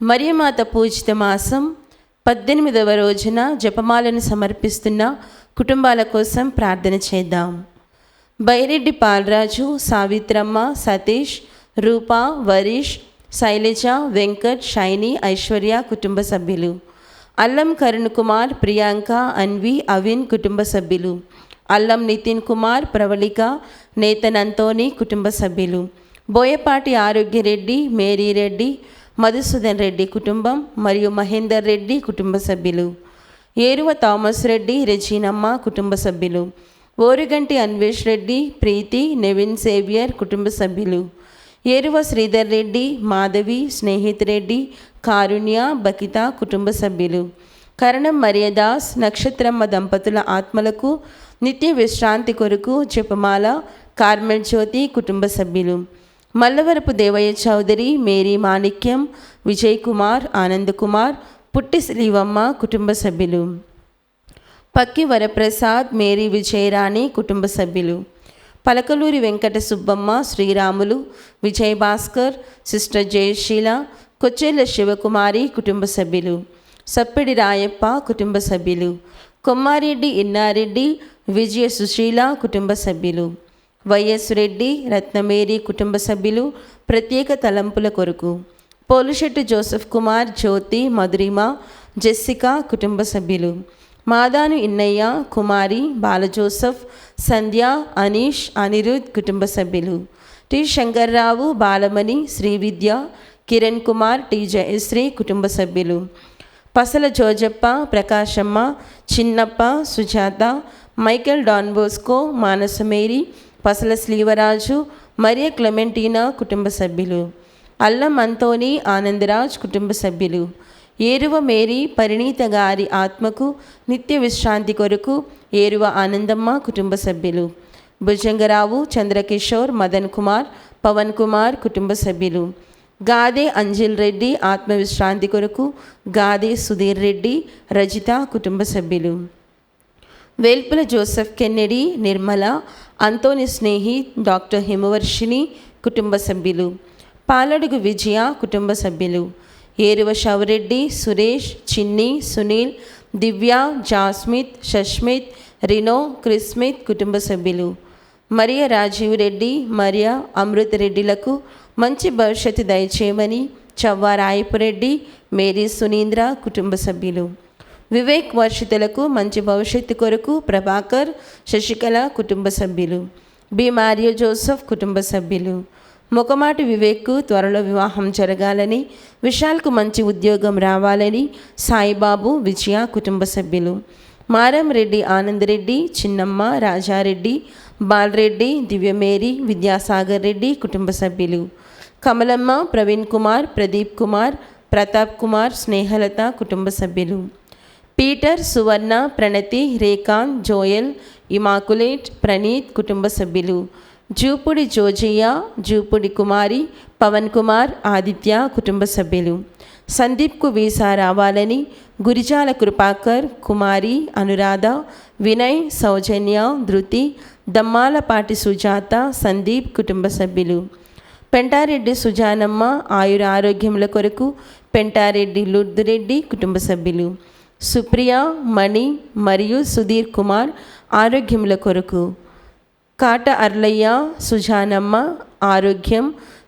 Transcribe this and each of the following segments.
మరియమాత పూజిత మాసం 18వ రోజున జపమాలను సమర్పిస్తున్న కుటుంబాల కోసం ప్రార్థన చేద్దాం. బైరెడ్డి పాలరాజు, సావిత్రమ్మ, సతీష్, రూప, వరీష్, శైలజ, వెంకట్, షైని, ఐశ్వర్య కుటుంబ సభ్యులు. అల్లం కరుణ్ కుమార్, ప్రియాంక, అన్వి, అవిన్ కుటుంబ సభ్యులు. అల్లం నితిన్ కుమార్, ప్రవళిక, నేతన్ అంతోని కుటుంబ సభ్యులు. బోయపాటి ఆరోగ్యరెడ్డి, మేరీ రెడ్డి, మధుసూదన్ రెడ్డి కుటుంబం మరియు మహేందర్ రెడ్డి కుటుంబ సభ్యులు. ఏరువ థామస్ రెడ్డి, రెజీనమ్మ కుటుంబ సభ్యులు. ఓరుగంటి అన్వేష్ రెడ్డి, ప్రీతి, నెవిన్ సేవియర్ కుటుంబ సభ్యులు. ఏరువ శ్రీధర్ రెడ్డి, మాధవి, స్నేహిత్ రెడ్డి, కారుణ్య, బకిత కుటుంబ సభ్యులు. కరణం మరియదాస్, నక్షత్రమ్మ దంపతుల ఆత్మలకు నిత్య విశ్రాంతి కొరకు జపమాల, కార్మెల్ జ్యోతి కుటుంబ సభ్యులు. మల్లవరపు దేవయ్య చౌదరి, మేరీ మాణిక్యం, విజయ్ కుమార్, ఆనంద్ కుమార్, పుట్టి శ్రీవమ్మ కుటుంబ సభ్యులు. పక్కి వరప్రసాద్, మేరీ విజయరాణి కుటుంబ సభ్యులు. పలకలూరి వెంకట సుబ్బమ్మ, శ్రీరాములు, విజయ్ భాస్కర్, సిస్టర్ జయశీల, కొచ్చేళ్ల శివకుమారి కుటుంబ సభ్యులు. సప్పిడి రాయప్ప కుటుంబ సభ్యులు. కొమ్మారెడ్డి ఇన్నారెడ్డి, విజయ సుశీల కుటుంబ సభ్యులు. వైఎస్ రెడ్డి, రత్నమేరి కుటుంబ సభ్యులు ప్రత్యేక తలంపుల కొరకు. పోలుశెట్టి జోసెఫ్ కుమార్, జ్యోతి, మధురిమ, జెస్సికా కుటుంబ సభ్యులు. మాదాను ఇన్నయ్య, కుమారి, బాలజోసెఫ్, సంధ్య, అనీష్, అనిరుద్ కుటుంబ సభ్యులు. టి శంకర్రావు, బాలమణి, శ్రీవిద్య, కిరణ్ కుమార్, టి జయశ్రీ కుటుంబ సభ్యులు. పసల జోజప్ప, ప్రకాశమ్మ, చిన్నప్ప, సుజాత, మైకేల్ డాన్బోస్కో, మానసమేరి, పసల శ్రీవరాజు, మరియ క్లెమెంటీనా కుటుంబ సభ్యులు. అల్లం అంతోని, ఆనందరాజ్ కుటుంబ సభ్యులు. ఏరువ మేరీ, పరిణీత గారి ఆత్మకు నిత్య విశ్రాంతి కొరకు ఏరువ ఆనందమ్మ కుటుంబ సభ్యులు. భుజంగరావు, చంద్రకిషోర్, మదన్ కుమార్, పవన్ కుమార్ కుటుంబ సభ్యులు. గాదే అంజిల్ రెడ్డి, ఆత్మవిశ్రాంతి కొరకు గాదే సుధీర్ రెడ్డి, రజిత కుటుంబ సభ్యులు. వేల్పుల జోసెఫ్ కెన్నెడి, నిర్మల, అంతోని స్నేహి, డాక్టర్ హిమవర్షిని కుటుంబ సభ్యులు. పాలడుగు విజయ కుటుంబ సభ్యులు. ఏరువ షవరెడ్డి, సురేష్, చిన్ని, సునీల్, దివ్య, జాస్మిత్, షష్మిత్, రినో, క్రిస్మిత్ కుటుంబ సభ్యులు. మరియ రాజీవ్ రెడ్డి, మరియ అమృత్ రెడ్డిలకు మంచి భవిష్యత్తు దయచేయమని చవ్వ రాయపురెడ్డి, మేరీ సునీంద్ర కుటుంబ సభ్యులు. వివేక్ వర్షితులకు మంచి భవిష్యత్తు కొరకు ప్రభాకర్, శశికళ కుటుంబ సభ్యులు. బి మారియో జోసెఫ్ కుటుంబ సభ్యులు. మొకమాటి వివేక్కు త్వరలో వివాహం జరగాలని, విశాల్కు మంచి ఉద్యోగం రావాలని సాయిబాబు, విజయ కుటుంబ సభ్యులు. మారం రెడ్డి, ఆనందరెడ్డి, చిన్నమ్మ, రాజారెడ్డి, బాలరెడ్డి, దివ్యమేరి, విద్యాసాగర్ రెడ్డి కుటుంబ సభ్యులు. కమలమ్మ, ప్రవీణ్ కుమార్, ప్రదీప్ కుమార్, ప్రతాప్ కుమార్, స్నేహలత కుటుంబ సభ్యులు. పీటర్, సువర్ణ, ప్రణతి, రేఖాంత్, జోయల్, ఇమాకులేట్, ప్రణీత్ కుటుంబ సభ్యులు. జూపుడి జోజియా, జూపుడి కుమారి, పవన్ కుమార్, ఆదిత్య కుటుంబ సభ్యులు. సందీప్కు వీసా రావాలని గురిజాల కృపాకర్, కుమారి, అనురాధ, వినయ్, సౌజన్య, ధృతి, దమ్మాలపాటి సుజాత, సందీప్ కుటుంబ సభ్యులు. పెంటారెడ్డి సుజానమ్మ, ఆయుర ఆరోగ్యముల కొరకు పెంటారెడ్డి లుర్దురెడ్డి కుటుంబ సభ్యులు. సుప్రియ, మణి మరియు సుధీర్ కుమార్ ఆరోగ్యముల కొరకు. కాట అర్లయ్య, సుజానమ్మ ఆరోగ్యం,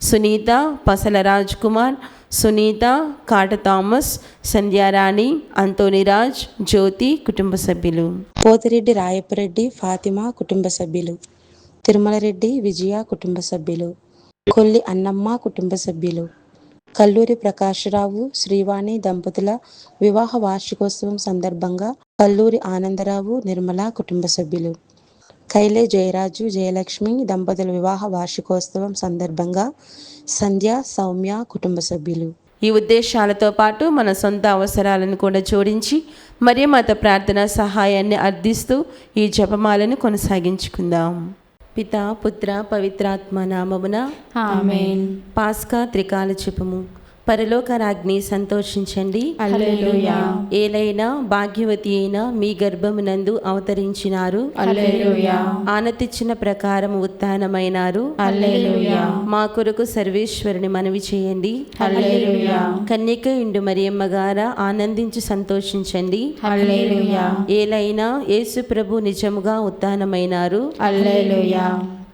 సునీత, పసల రాజ్ కుమార్, సునీత, కాట థామస్, సంధ్యారాణి, అంతోనిరాజ్, జ్యోతి కుటుంబ సభ్యులు. పోతిరెడ్డి రాయపురెడ్డి, ఫాతిమా కుటుంబ సభ్యులు. తిరుమలరెడ్డి, విజయ కుటుంబ సభ్యులు. కొల్లి అన్నమ్మ కుటుంబ సభ్యులు. కల్లూరి ప్రకాశరావు, శ్రీవాణి దంపతుల వివాహ వార్షికోత్సవం సందర్భంగా కల్లూరి ఆనందరావు, నిర్మల కుటుంబ సభ్యులు. కైలే జయరాజు, జయలక్ష్మి దంపతుల వివాహ వార్షికోత్సవం సందర్భంగా సంధ్య, సౌమ్య కుటుంబ సభ్యులు. ఈ ఉద్దేశాలతో పాటు మన సొంత అవసరాలను కూడా జోడించి మరియమాత ప్రార్థన సహాయాన్ని అర్థిస్తూ ఈ జపమాలను కొనసాగించుకుందాం. పితా, పుత్ర, పవిత్రాత్మ నామమున ఆమేన్. పాస్కా త్రికాల జపము. పరలోకరాజ్ఞి సంతోషించండి. హల్లెలూయా. ఏలైనా భాగ్యవతి అయిన మీ గర్భమునందు అవతరించినారు. హల్లెలూయా. ఆనతిచ్చిన ప్రకారం ఉత్థానమైనారు. హల్లెలూయా. మా కొరకు సర్వేశ్వరుని మనవి చేయండి. హల్లెలూయా. కన్యక ఇండు మరియమ్మ గారా ఆనందించి సంతోషించండి. హల్లెలూయా. ఏలైనా యేసు ప్రభు నిజముగా ఉత్థానమైనారు. హల్లెలూయా.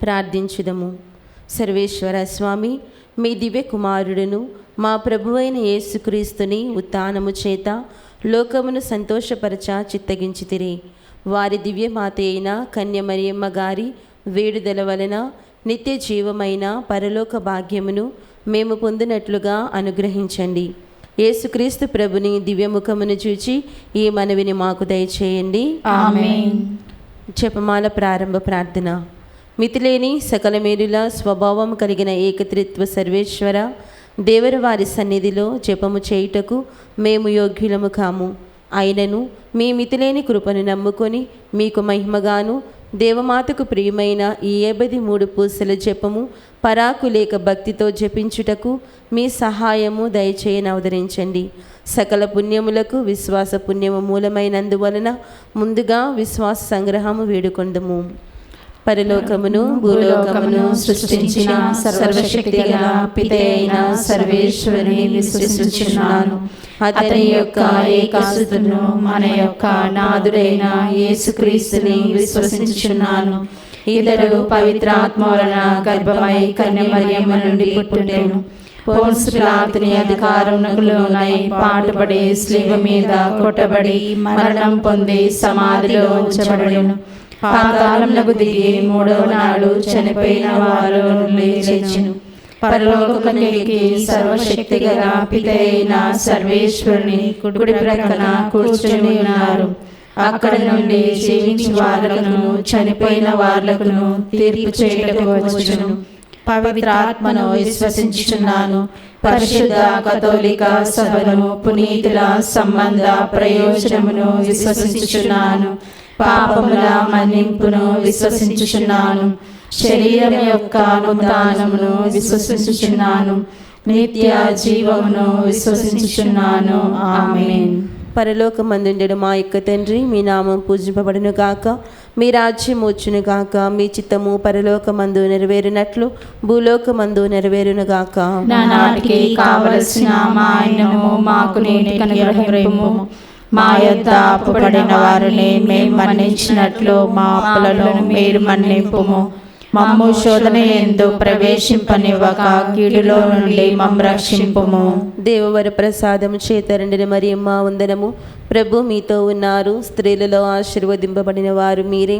ప్రార్థించుదము. సర్వేశ్వర స్వామి, మీ దివ్య కుమారుడును మా ప్రభువైన యేసుక్రీస్తుని ఉత్థానము చేత లోకమును సంతోషపరచ చిత్తగించితిరి. వారి దివ్యమాత అయిన కన్య మరియమ్మ గారి వేడుదల వలన నిత్య జీవమైన పరలోక భాగ్యమును మేము పొందినట్లుగా అనుగ్రహించండి. యేసుక్రీస్తు ప్రభుని దివ్యముఖమును చూచి ఈ మనవిని మాకు దయచేయండి. ఆమేన్. జపమాల ప్రారంభ ప్రార్థన. మితిలేని సకల మేలుల స్వభావం కలిగిన ఏకత్రిత్వ సర్వేశ్వర, దేవర వారి సన్నిధిలో జపము చేయుటకు మేము యోగ్యులము కాము. అయినను మీ మితిలేని కృపను నమ్ముకొని మీకు మహిమగాను దేవమాతకు ప్రియమైన ఈ 53 పూసల జపము పరాకులేక భక్తితో జపించుటకు మీ సహాయము దయచేయనవదరించండి. సకల పుణ్యములకు విశ్వాస పుణ్యము మూలమైనందువలన ముందుగా విశ్వాస సంగ్రహము వేడుకొందుము. పరలోకమును భూలోకమును సృష్టించిన సర్వశక్తి గల పిత అయిన సర్వేశ్వరుని విశ్వసించుచున్నాను. అతని యొక్క ఏకసుతును మన యొక్క నాథుడైన యేసుక్రీస్తుని విశ్వసించుచున్నాను. ఇతడు పవిత్రాత్మ వలన గర్భమై కన్య మరియమ్మ నుండి పుట్టెను. పోన్సు పిలాతుని అధికారమునకు లోనై పాటుపడి శిలువ మీద కొట్టబడి మరణం పొంది సమాధిలో ఉంచబడెను. పాతాళమునకు దిగి 3వ నాడు చనిపోయిన వారు లేచెను. పరలోకమునకెక్కి సర్వశక్తి గల పిత అయిన సర్వేశ్వరుని కుడి ప్రక్కన కూర్చొని ఉన్నారు. అక్కడ నుండి జీవించి వాళ్లకును చనిపోయిన వాళ్లకును తీర్పు చేయుటకు వచ్చును. పవిత్రాత్మను విశ్వసించుచున్నాను. పరిశుద్ధ కథోలిక సభను పునీతుల సంబంధ ప్రయోజనమును విశ్వసించుచున్నాను. పాపముల మన్నింపును విశ్వసించుచున్నాను. శరీరం యొక్క ఉత్థానమును విశ్వసించుచున్నాను. నిత్య జీవమును విశ్వసించుచున్నాను. ఆమేన్. పరలోకమందుండెడు మా యొక్క తండ్రి, మీ నామం పూజింపబడును గాక, మీ రాజ్యం వచ్చును గాక, మీ చిత్తము పరలోకమందు నెరవేరినట్లు భూలోకమందు నెరవేరును గాక. నానాటికి కావలసిన మా అన్నము మాకు నేటికి అనుగ్రహింపుము. మా యొద్ద అప్పుపడిన వారిని మేము మన్నించినట్లు మా అప్పులను మీరు మన్నింపుము. మమ్ము శోధన యందు ప్రవేశింపనివ్వక కీడులో నుండి మమ్ము రక్షింపుము. దేవవర ప్రసాదము చేతరండిన మరియమ్మ వందనము. ప్రభు మీతో ఉన్నారు. స్త్రీలలో ఆశీర్వదింపబడిన వారు మీరే.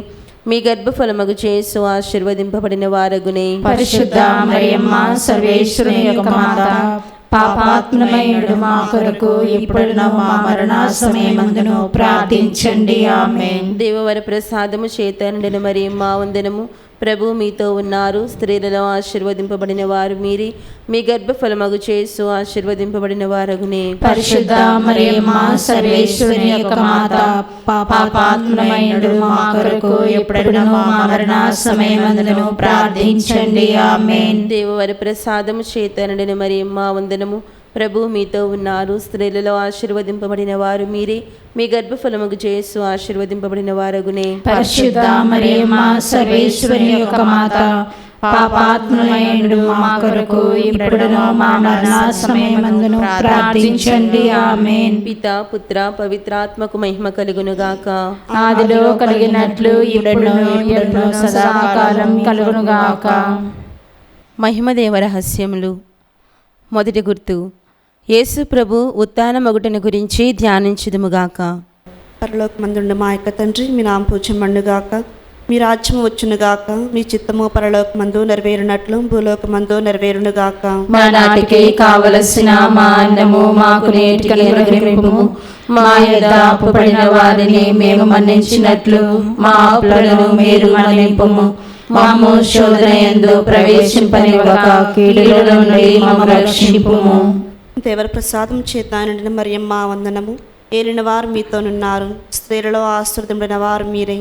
మీ గర్భఫలమగు యేసు ఆశీర్వదింపబడిన వారగునే. పరిశుద్ధ మరియమ్మ సర్వేశ్వరుని యొక్క మాత, పాపాత్మమైనడు మా కొరకు ఇప్పుడును మా మరణ సమయమందును ప్రార్థించండి. ఆమేన్. దేవవర ప్రసాదము చేతరండిన మరియమ్మ వందనము. ప్రభు మీతో ఉన్నారు. స్త్రీలలో ఆశీర్వదింపబడిన వారు మీరే. మీ గర్భఫలమగు యేసు ఆశీర్వదింపబడిన వారగునే. పరిశుద్ధ మరియమ్మ సర్వేశ్వరుని యొక్క మాత, పాపాత్మమైనడు మా కొరకు ఇప్పుడును మా మరణ సమయమందును ప్రార్థించండి. ఆమేన్. దేవవర ప్రసాదము చేతరండిన మరియమ్మ వందనము. ప్రభు మీతో ఉన్నారు. స్త్రీలలో ఆశీర్వదింపబడిన వారు మీరే. మీ గర్భఫలముగు యేసు ఆశీర్వదింపబడిన వారగునే. పరిశుద్ధ మరియమ్మ సర్వేశ్వరుని యొక్క మాత, పాపాత్మమైనడు మా కొరకు ఇప్పుడును మా మరణ సమయమందును ప్రార్థించండి. ఆమేన్. పిత పుత్ర పవిత్రాత్మకు మహిమ కలుగును గాక. ఆదిలో కలిగినట్లు ఇప్పుడును ఎప్పుడును సదాకాలం కలుగును గాక. మహిమదేవ రహస్యములు. మొదటి గుర్తు, యేసు ప్రభు ఉత్థానమగుటను గురించి ధ్యానించుదుముగాక. పరలోకమందుండు మా యొక్క తండ్రి, మీ నామం పూజ్యమండుగాక, మీ రాజ్యము వచ్చునుగాక, మీ చిత్తము పరలోకమందు నెరవేరునట్లు భూలోకమందు నెరవేరునుగాక. మా నాటికి కావలసిన మా అన్నము మాకు నేటికి అనుగ్రహింపుము. మా యొద్ద అప్పుపడిన వారిని మేము మన్నించినట్లు మా అప్పులను మీరు మన్నింపుము. మమ్ము శోధన యందు ప్రవేశింపనివ్వక కీడుల నుండి మమ్ము రక్షింపుము. దేవర ప్రసాదం చేత నిండిన మరియమ్మ వందనము. ఏలిన వారు మీతోనున్నారు. స్త్రీలలో ఆశీర్వదింపబడిన వారు మీరే.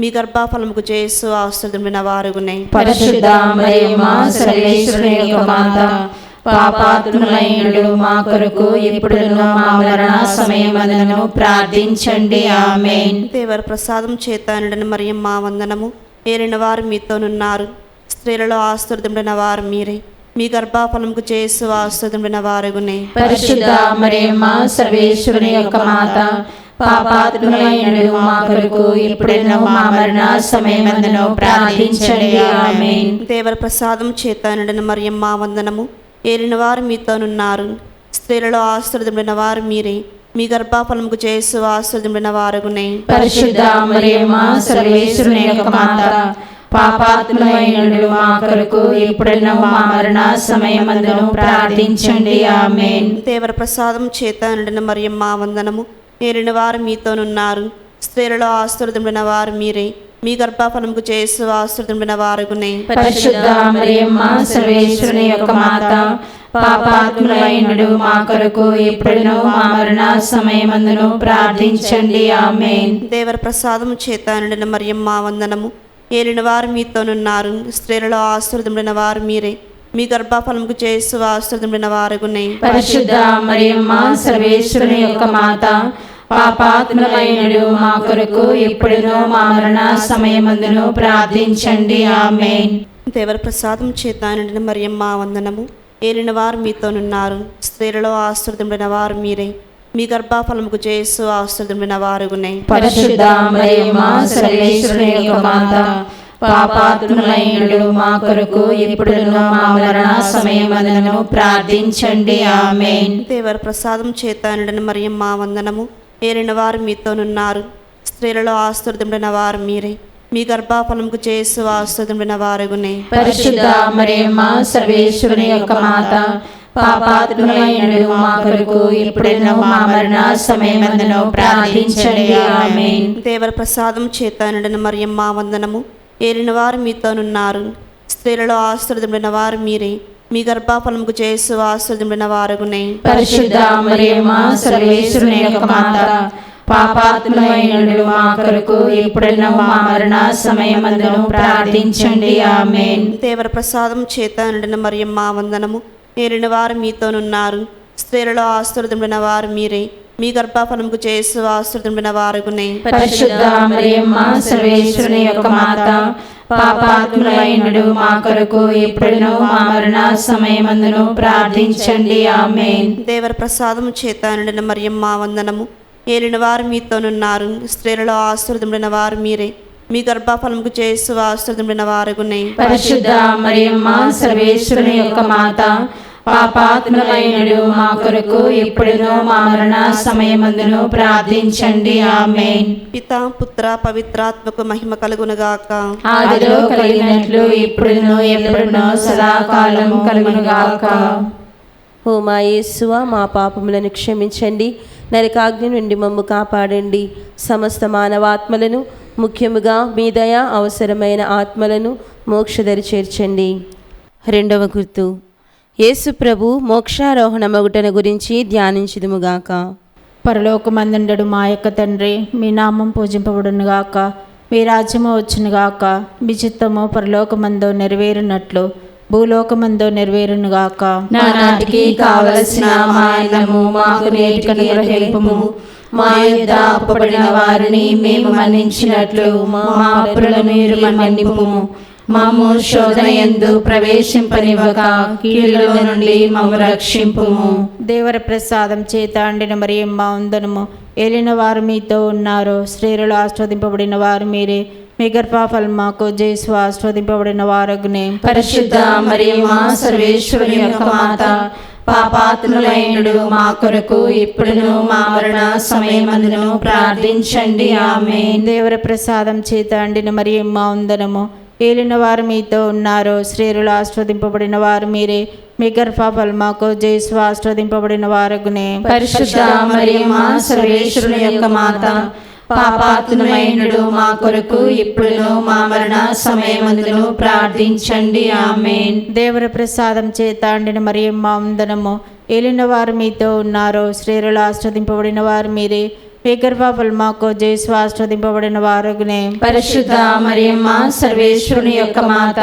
మీ గర్భఫలముకు యేసు ఆశీర్వదింపబడిన వారగునే. పరిశుద్ధ మరియమ్మ సర్వేశ్వరుని యొక్క మాత, పాపాత్ములైనడు మా కొరకు ఇప్పుడును మా మరణ సమయమందును ప్రార్థించండి. ఆమేన్. దేవర ప్రసాదం చేత నిండిన మరియమ్మ వందనము. ఏలిన వారు మీతోనున్నారు, స్త్రీలలో ఆశీర్వదింపబడిన వారు మీరే, మీ గర్భఫలముకు చేసు ఆశీర్వదింపబడిన వారగునే. పరిశుద్ధ మరియమ్మ సర్వేశ్వరుని యొక్క మాత, పాపాత్ములైనడు మా కొరకు ఇప్పుడును మా మరణ సమయమందును ప్రార్థించండి. ఆమేన్. దేవర ప్రసాదం చేత నిండిన మరియమ్మ వందనము. ఏలిన వారు మీతోనున్నారు, స్త్రీలలో ఆశీర్వదింపబడిన వారు మీరే, మీ గర్భఫలముకు చేసు ఆశీర్వదింపబడిన వారగునే. పరిశుద్ధ మరియమ్మ సర్వేశ్వరుని యొక్క మాత, పాపాత్ములైనడు మా కొరకు ఇప్పుడును మా మరణ సమయమందును ప్రార్థించండి. ఆమేన్. దేవర ప్రసాదం చేత నిండిన మరియమ్మ వందనము. ఏలిన వారు మీతోనున్నారు, స్త్రీలలో ఆశీర్వదింపబడిన వారు మీరే, మీ గర్భఫలముకు చేసు ఆశీర్వదింపబడిన వారగునే. పరిశుద్ధ మరియమ్మ సర్వేశ్వరుని యొక్క మాత, పాపాత్ములైనడు మా కొరకు ఇప్పుడును మా మరణ సమయమందును ప్రార్థించండి. ఆమేన్. దేవర ప్రసాదం చేత నిండిన మరియమ్మ వందనము. ఏలిన వారు మీతోనున్నారు, స్త్రీలలో ఆశీర్వదింపబడిన వారు మీరే, మీ గర్భఫలముకు చేసు ఆశీర్వదింపబడిన వారగునే. పరిశుద్ధ మరియమ్మ సర్వేశ్వరుని యొక్క మాత, పాపాత్ములైనడు మా కొరకు ఇప్పుడును మా మరణ సమయమందును ప్రార్థించండి. ఆమేన్. దేవర ప్రసాదం చేత నిండిన మరియమ్మ వందనము. ఏలిన వారు మీతోనున్నారు, స్త్రీలలో ఆశీర్వదింపబడిన వారు మీరే, మీ గర్భఫలముకు చేసు ఆశీర్వదింపబడిన వారగునే. పరిశుద్ధ మరియమ్మ సర్వేశ్వరుని యొక్క మాత, పాపాత్ములైనడు మా కొరకు ఇప్పుడును మా మరణ సమయమందును ప్రార్థించండి. ఆమేన్. దేవర ప్రసాదం చేత నిండిన మరియమ్మ వందనము. ఏలిన వారు మీతోనున్నారు, స్త్రీలలో ఆశీర్వదింపబడిన వారు మీరే, మీ గర్భఫలముకు చేసు ఆశీర్వదింపబడిన వారగునే. పరిశుద్ధ మరియమ్మ సర్వేశ్వరుని యొక్క మాత, పాపాత్ములైనడు మా కొరకు ఇప్పుడును మా మరణ సమయమందును ప్రార్థించండి. ఆమేన్. దేవర ప్రసాదం చేత నిండిన మరియమ్మ వందనము. ఏలిన వారు మీతోనున్నారు, స్త్రీలలో ఆశీర్వదింపబడిన వారు మీరే, మీ గర్భఫలముకు చేసు ఆశీర్వదింపబడిన వారగునే. పరిశుద్ధ మరియమ్మ సర్వేశ్వరుని యొక్క మాత, పాపాత్ములైనడు మా కొరకు ఇప్పుడును మా మరణ సమయమందును ప్రార్థించండి. ఆమేన్. దేవర ప్రసాదం చేత నిండిన మరియమ్మ వందనము. ఏలిన వారు మీతోనున్నారు, స్త్రీలలో ఆశీర్వదింపబడిన వారు మీరే, మీ గర్భఫలముకు చేసు ఆశీర్వదింపబడిన వారగునే. పరిశుద్ధ మరియమ్మ సర్వేశ్వరుని యొక్క మాత, పాపాత్ములైనడు మా కొరకు ఇప్పుడును మా మరణ సమయమందును ప్రార్థించండి. ఆమేన్. దేవర ప్రసాదం చేత నిండిన మరియమ్మ వందనము. ఏలిన వారు మీతోనున్నారు, స్త్రీలలో ఆశీర్వదింపబడిన వారు మీరే, మీ గర్భఫలముకు చేసు ఆశీర్వదింపబడిన వారగునే. పరిశుద్ధ మరియమ్మ సర్వేశ్వరుని యొక్క మాత, పాపాత్ములైనడు మా కొరకు ఇప్పుడును మా మరణ సమయమందును ప్రార్థించండి. ఆమేన్. పితా పుత్ర పవిత్రాత్మకు మహిమ కలుగునుగాక. ఆదిలో కలిగినట్లు ఇప్పుడును ఎప్పుడును సదాకాలం కలుగునుగాక. ఓ మా యేసువా, మా పాపములను క్షమించండి, నరకాగ్ని నుండి మమ్ము కాపాడండి, సమస్త మానవాత్మలను, ముఖ్యముగా మీ దయ అవసరమైన ఆత్మలను మోక్షదరి చేర్చండి. రెండవ గుర్తు, యేసు ప్రభు మోక్షారోహణమగుటను గురించి ధ్యానించుదుముగాక. పరలోకమందుండడు మా యొక్క తండ్రి, మీ నామం పూజింపబడునుగాక, మీ రాజ్యము వచ్చునుగాక, మీ చిత్తము పరలోకమందు నెరవేరునట్లు భూలోకమందు నెరవేరునుగాక. నానాటికి కావలసిన మా అన్నము మాకు నేటికి అనుగ్రహింపుము, మా యొద్ద అప్పుపడిన వారిని మేము మన్నించినట్లు మా అప్పులను మీరు మన్నింపుము, మాము శోధన యందు ప్రవేశింపనివ్వక కీడులో నుండి మమ్ము రక్షింపుము. దేవర ప్రసాదం చేత అండిన మరియమ్మ వందనము. ఏలిన వారు మీతో ఉన్నారు, స్త్రీలలో ఆస్వాదింపబడిన వారు మీరే, మీ గర్భఫలముకు జేసు ఆస్వాదింపబడిన వారగునే. పరిశుద్ధ మరియమ్మ సర్వేశ్వరుని యొక్క మాత, పాపాత్ములైనడు మా కొరకు ఇప్పుడును మా మరణ సమయమందును ప్రార్థించండి. ఆమేన్. దేవర ప్రసాదం చేత అండిన మరియమ్మ వందనము. ఏలిన వారు మీతో ఉన్నారు, స్త్రీలలో ఆస్వాదింపబడిన వారు మీరే, మీ గర్భఫలముకు జేసు ఆస్వాదింపబడిన వారగునే. పరిశుద్ధ మరియమ్మ సర్వేశ్వరుని యొక్క మాత, పాపాత్ములైనడు మా కొరకు ఇప్పుడును మా మరణ సమయమందును ప్రార్థించండి. ఆమేన్. దేవర ప్రసాదం చేత అండిన మరియమ్మ వందనము. ఏలిన వారు మీతో ఉన్నారు, స్త్రీలలో ఆస్వాదింపబడిన వారు మీరే, మీ గర్భఫలముకు జేసు ఆస్వాదింపబడిన వారగునే. పరిశుద్ధ మరియమ్మ సర్వేశ్వరుని యొక్క మాత,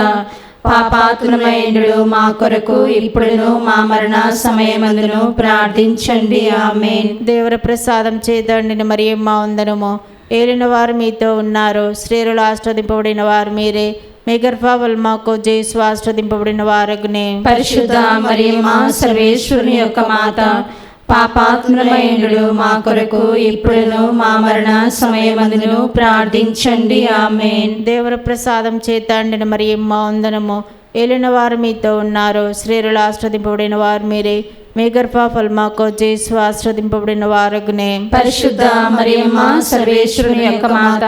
పాపాత్ములమైనడు మా కొరకు ఇప్పుడును మా మరణ సమయమందును ప్రార్థించండి. ఆమేన్. దేవర ప్రసాదం చేతండిన మరియమ్మ వందనము. ఏలిన వారు మీతో ఉన్నారు, స్త్రీలలో ఆస్వాదింపబడిన వారు మీరే. మీ గర్భఫలముకు జేసు ఆస్వాదింపబడిన వారగునే. పరిశుద్ధ మరియమ్మ సర్వేశ్వరుని యొక్క మాత, పాపాత్ములమైనడు మా కొరకు ఇప్పుడును మా మరణ సమయమందును ప్రార్థించండి. ఆమేన్. దేవర ప్రసాదం చేతండిన మరియమ్మ వందనము. ఏలిన వారు మీతో ఉన్నారు, స్త్రీలలో ఆస్వాదింపబడిన వారు మీరే. మీ గర్భఫలముకు జేసు ఆస్వాదింపబడిన వారగునే. పరిశుద్ధ మరియమ్మ సర్వేశ్వరుని యొక్క మాత,